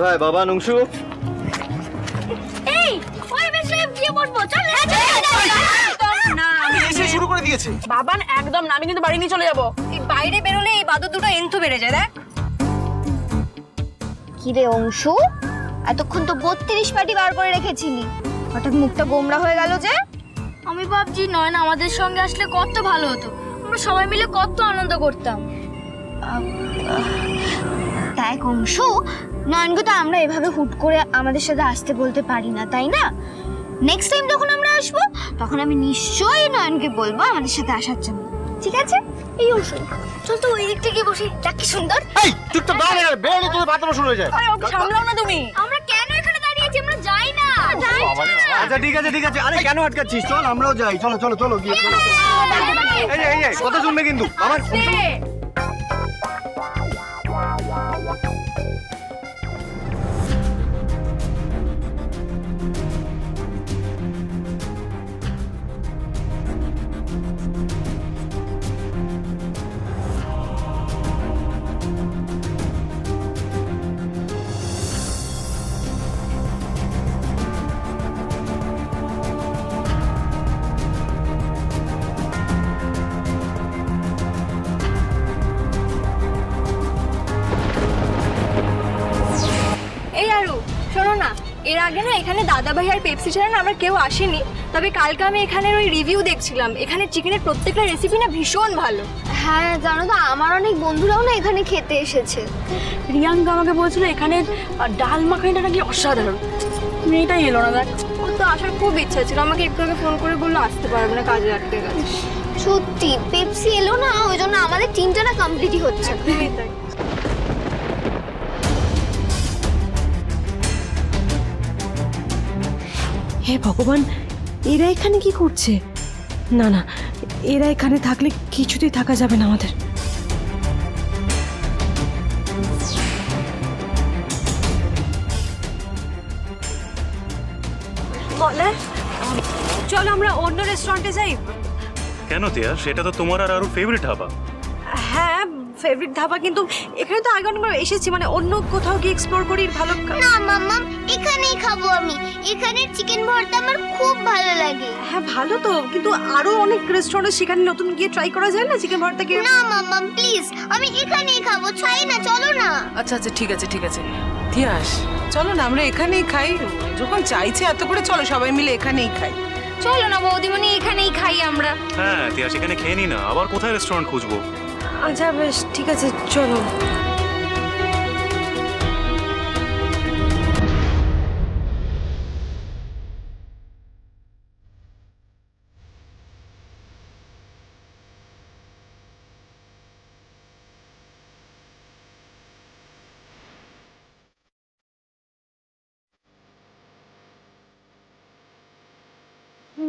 কোথায় বাবা নংশু? এই ওই বেশে বিয়ে করবো, চল না, আমি এসে শুরু করে দিয়েছে। বাবান একদম না, আমি কিন্তু বাড়ি নিয়ে চলে যাবো। এই বাইরে বেরোলে এই বাদর দুটো এন্থু বেড়ে যায়। দেখ কি রে অংশু, এতক্ষণ তো 32 পাটি বার করে রেখেছিলি, হঠাৎ মুখটা গোমড়া হয়ে গেল যে? আমি ভাবছি নয়ন আমাদের সঙ্গে আসলে কত ভালো হতো, আমরা সবাই মিলে কত আনন্দ করতাম। দেখ অংশু, নয়নকে তো আমরা এভাবে হুট করে আমাদের সাথে আসতে বলতে পারি না, তাই না? নেক্সট টাইম যখন আমরা আসবো তখন আমি নিশ্চয়ই নয়নকে বলবো আমাদের সাথে আসার জন্য, ঠিক আছে? এই অংশু চল তো ওই দিক থেকে বসি, দেখ কি সুন্দর। এই চুপচাপ দাঁড়া, বেরোলে তোদের বাতানো শুরু হয়ে যায়। আরে ওকে সামলাও না তুমি। আমরা কেন এখানে দাঁড়িয়ে আছি? আমরা যাই না, যাই না। আচ্ছা ঠিক আছে ঠিক আছে, আরে কেন আটকাচ্ছিস? চল আমরাও যাই, চলো চলো চলো গিয়ে। এই কথা শুনবে কিন্তু আমার। এই আরু শোনো না, এর আগে না এখানে দাদা ভাই আর পেপসি ছাড়া না আমরা কেউ আসেনি। তবে কালকে আমি এখানের ওই রিভিউ দেখছিলাম, এখানে চিকেনের প্রত্যেকটা রেসিপি না ভীষণ ভালো। হ্যাঁ জানো তো, আমার অনেক বন্ধুরাও না এখানে খেতে এসেছে। রিয়াঙ্কা আমাকে বলছিল এখানে ডাল মাখানিটা নাকি অসাধারণ। মেয়েটাই এলো না, দেখ ওর তো আসার খুব ইচ্ছা ছিল, আমাকে একটু আগে ফোন করে বললো আসতে পারবে না, কাজে রাখতে গেছে। সত্যি পেপসি এলো না, ওই জন্য আমাদের টিমটা না কমপ্লিটই হচ্ছে না। তাই হে ভগবান, এরা এখানে কি করছে? না না, এরা এখানে থাকলে কিছুতেই থাকা যাবে না আমাদের। বলে চলো আমরা অন্য রেস্টুরেন্টে যাই। কেন তিয়া, সেটা তো তোমার আর আরও ফেভারিট ধাবা। হ্যাঁ ফেভারিট ধাবা, কিন্তু এখানে তো আগে অনেকবার এসেছি, মানে অন্য কোথাও গিয়ে এক্সপ্লোর করি ভালো। না মাম্মাম, এখানেই খাবো আমি। এখানের চিকেন ভর্তা আমার খুব ভালো লাগে। হ্যাঁ ভালো তো, কিন্তু আরো অনেক রেস্টুরেন্টে সেখানে নতুন গিয়ে ট্রাই করা যায় না চিকেন ভর্তা কি? না মাম্মাম প্লিজ, আমি এখানেই খাবো। চাই না, চলো না। আচ্ছা আচ্ছা ঠিক আছে ঠিক আছে, তিয়াস চলো না আমরা এখানেই খাই, যখন চাইছে এত করে চলো সবাই মিলে এখানেই খাই। চলো না বৌদিমণি, এখানেই খাই আমরা। হ্যাঁ তিয়া, সেখানে খেয়ে নি না, আবার কোথায় রেস্টুরেন্ট খুঁজবো? আচ্ছা বেশ ঠিক আছে চলো।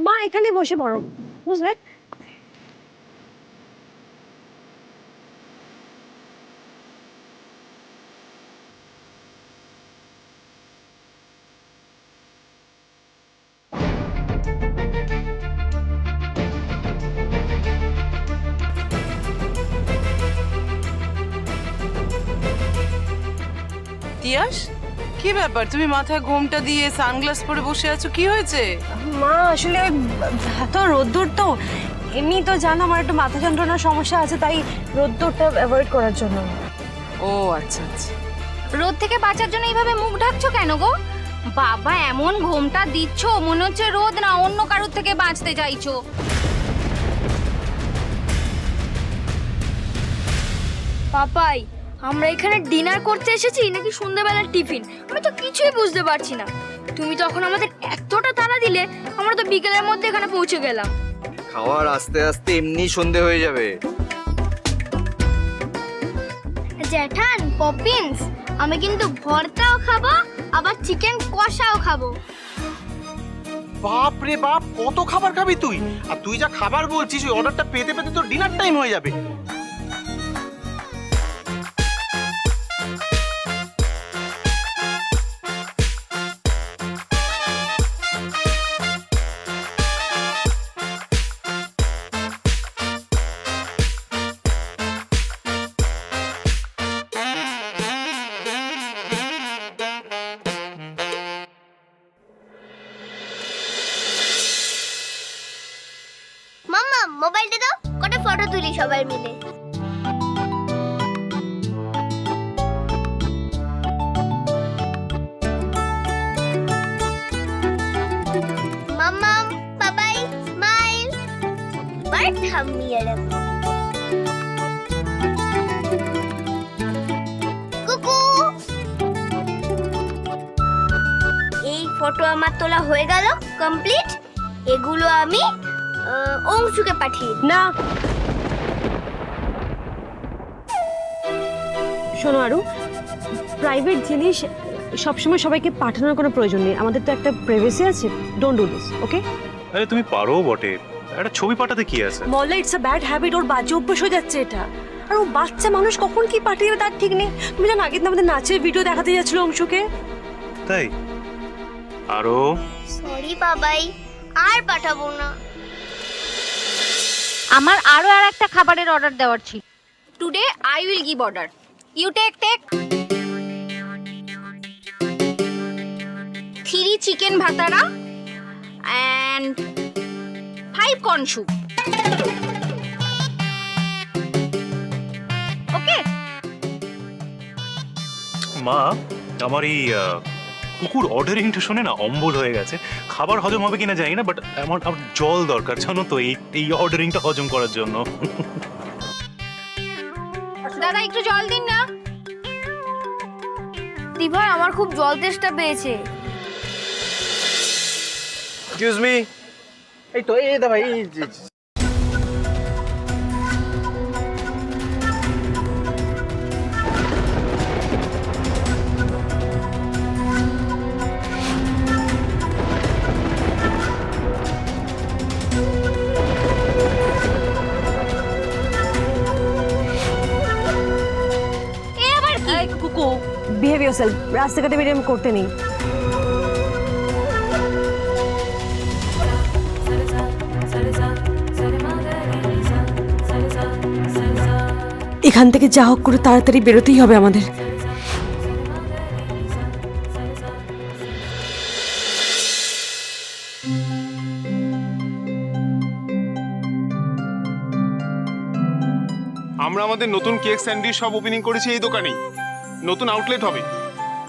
মা এখানে বসে পড়ো, বুঝলে? তিয়াস কি ব্যাপার, তুমি মাথায় ঘোমটা দিয়ে সানগ্লাস পরে বসে আছো, কি হয়েছে? মা আসলে এত রোদ্দুর তো, এমনি তো জানো আমার একটু মাথা যন্ত্রণার সমস্যা আছে, তাই রোদ্দুরটা অ্যাভয়েড করার জন্য। ও আচ্ছা আচ্ছা। রোদ থেকে বাঁচার জন্য এইভাবে মুখ ঢাকছো কেন গো? বাবা এমন ঘোমটা দিচ্ছ মনে হচ্ছে রোদ না অন্য কারোর থেকে বাঁচতে চাইছো। পাপাই, আমরা এখানে ডিনার করতে এসেছি নাকি সন্ধ্যাবেলার টিফিন, আমি তো কিছুই বুঝতে পারছি না। তুমি তখন আমাদের এতটা তাড়া দিলে, আমরা তো বিকেলের মধ্যে এখানে পৌঁছে গেলাম। খাওয়ার আস্তে আস্তে এমনি সন্ধে হয়ে যাবে। জ্যাঠান পপিন্স, আমি কিন্তু ভর্তাও খাবো আবার চিকেন কষাও খাবো। বাপ রে বাপ, কত খাবার খাবি তুই? আর তুই যা খাবার বলছিস ওই অর্ডারটা পেতে পেতে তোর ডিনার টাইম হয়ে যাবে। মাম্মা মোবাইলটা দাও, কটা ফটো তুলি সবাই মিলে। মাম্মাম বাবাই স্মাইল। বাট থামিয়ে রাখো। কুকু, এই ফটো আমার তোলা হয়ে গেল কমপ্লিট। এগুলো আমি অংশুকে পাঠিয়ে দিই। না শোনো আরু, প্রাইভেট জিনিস সবসময় সবাইকে পাঠানোর কোনো প্রয়োজন নেই, আমাদের তো একটা প্রাইভেসি আছে। ডোন্ট ডু দিস, ওকে? আরে তুমি পারো বটে, একটা ছবি পাঠাতে কি আছে? Malla, it's a bad habit, ওর বাজে অভ্যাস হয়ে যাচ্ছে এটা। আর ও বাচ্চা মানুষ, কখন কি পাঠিয়ে দেবে তার ঠিক নেই। তুমি জানো আগের দিন আমাদের নাচের ভিডিও দেখাতে যাচ্ছিল অংশুকে। তাই? আরো সরি বাবাই, আর পাঠাবো না। আমার আরো আর একটা খাবারের অর্ডার দেওয়ার ছিল। Today I will give order, you take 3 chicken ভাতারা and 5 corn soup. ওকে মা, আমার এই কুকুর অর্ডারিংটা শুনে না অম্বল হয়ে গেছে। খাবার হজম হবে কিনা জানি না, বাট আমার জল দরকার জানো তো এই অর্ডারিংটা হজম করার জন্য। দাদা একটু জল দিন না। দিভাই, আমার খুব জল তেষ্টা পেয়েছে। Excuse me. এই তো এই দা ভাই, এই কুকু, বিহেভ ইয়োরসেলফ, রাস্তাঘাটে বেরিয়ে করতে নেই। এখান থেকে যা হোক করে তাড়াতাড়ি বেরোতেই হবে আমাদের। আমরা আমাদের নতুন কেক স্যান্ডউইচ সব ওপেনিং করেছি এই দোকানেই। নতুন আউটলেট হবে,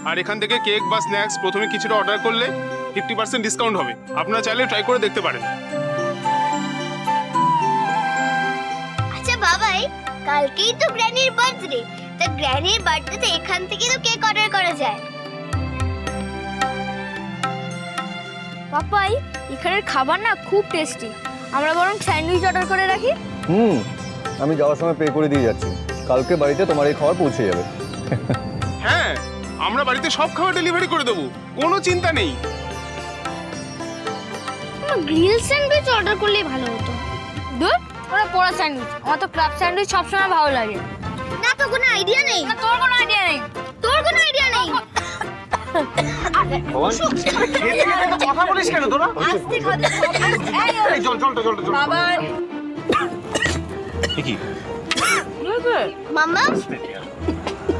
আর এখান থেকে কেক বা স্ন্যাক্স প্রথমে কিছুটা অর্ডার করলে 50% ডিসকাউন্ট হবে। আপনারা চাইলে ট্রাই করে দেখতে পারেন। আচ্ছা বাবাই, কালকেই তো গ্র্যানির বার্থডে, তা গ্র্যানির বার্থডেতে এখান থেকে তো কেক অর্ডার করা যায়। পাপাই, এখানের খাবার না খুব টেস্টি, আমরা বরং স্যান্ডউইচ অর্ডার করে রাখি। আমি যাওয়ার সময় পে করে দিয়ে যাচ্ছি, কালকে বাড়িতে তোমার এই খাবার পৌঁছে যাবে। হ্যাঁ, আমরা বাড়িতে সব খাবার ডেলিভারি করে দেবো, কোনো চিন্তা নেই। গ্রিল স্যান্ডউইচ অর্ডার করলেই ভালো হতো। দূর, ওরা পোড়া স্যান্ডউইচ, আমার তো ক্লাব স্যান্ডউইচ সবসময় ভালো লাগে। না তো কোনো আইডিয়া নেই। না, তোর কোনো আইডিয়া নেই। তোর কোনো আইডিয়া নেই। কথা বলিস কেন তোরা? আস্তে কথা। এই জলটা বাবা, কি মাম্মা,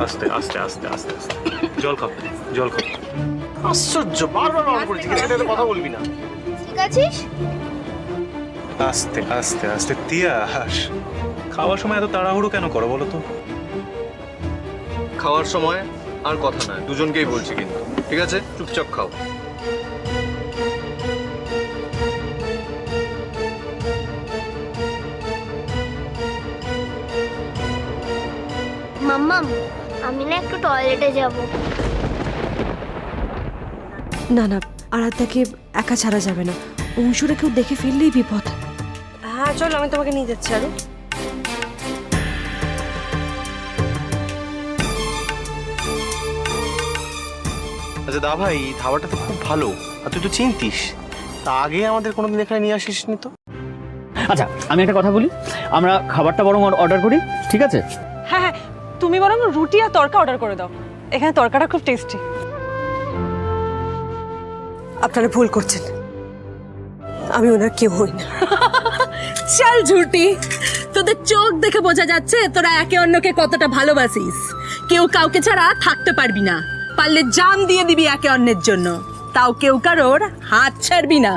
আস্তে আস্তে আস্তে আস্তে আস্তে জল খাও, জল খাও। আশ্চর্য, বারবার অন করেছি, এটা কথা বলবি না। ঠিক আছিস? আস্তে আস্তে আস্তে তিয়াস, খাওয়ার সময় এত তাড়াহুড়ো কেন করো বলো তো? খাওয়ার সময় আর কথা নয়, দুজনকেই বলছি কিন্তু, ঠিক আছে? চুপচাপ খাও। মাম্মাম, আমি না একটু টয়লেটে যাব। না না, আরাধ্যাকে একা ছাড়া যাবে না, অংশুরা কেউ দেখে ফেললেই বিপদ। হ্যাঁ চলো, আমি তোমাকে নিয়ে যাচ্ছি। আরো আচ্ছা দা ভাই, ধাবাটা তো খুব ভালো, আর তুই তো চিনতিস, তা আগে আমাদের কোনোদিন এখানে নিয়ে আসিস নি তো? আচ্ছা আমি একটা কথা বলি, আমরা খাবারটা বরং অর্ডার করি, ঠিক আছে? হ্যাঁ হ্যাঁ, তুমি বরং রুটি আর তড়কা অর্ডার করে দাও, এখানে তড়কাটা খুব টেস্টি। আপনারা ভুল করছেন, আমি ওনার কেউ হই না। চল ঝুটি, তোদের চোখ দেখে বোঝা যাচ্ছে তোরা একে অন্যকে কতটা ভালোবাসিস। কেউ কাউকে ছাড়া থাকতে পারবি না, পারলে জান দিয়ে দিবি একে অন্যের জন্য, তাও কেউ কারোর হাত ছাড়বি না।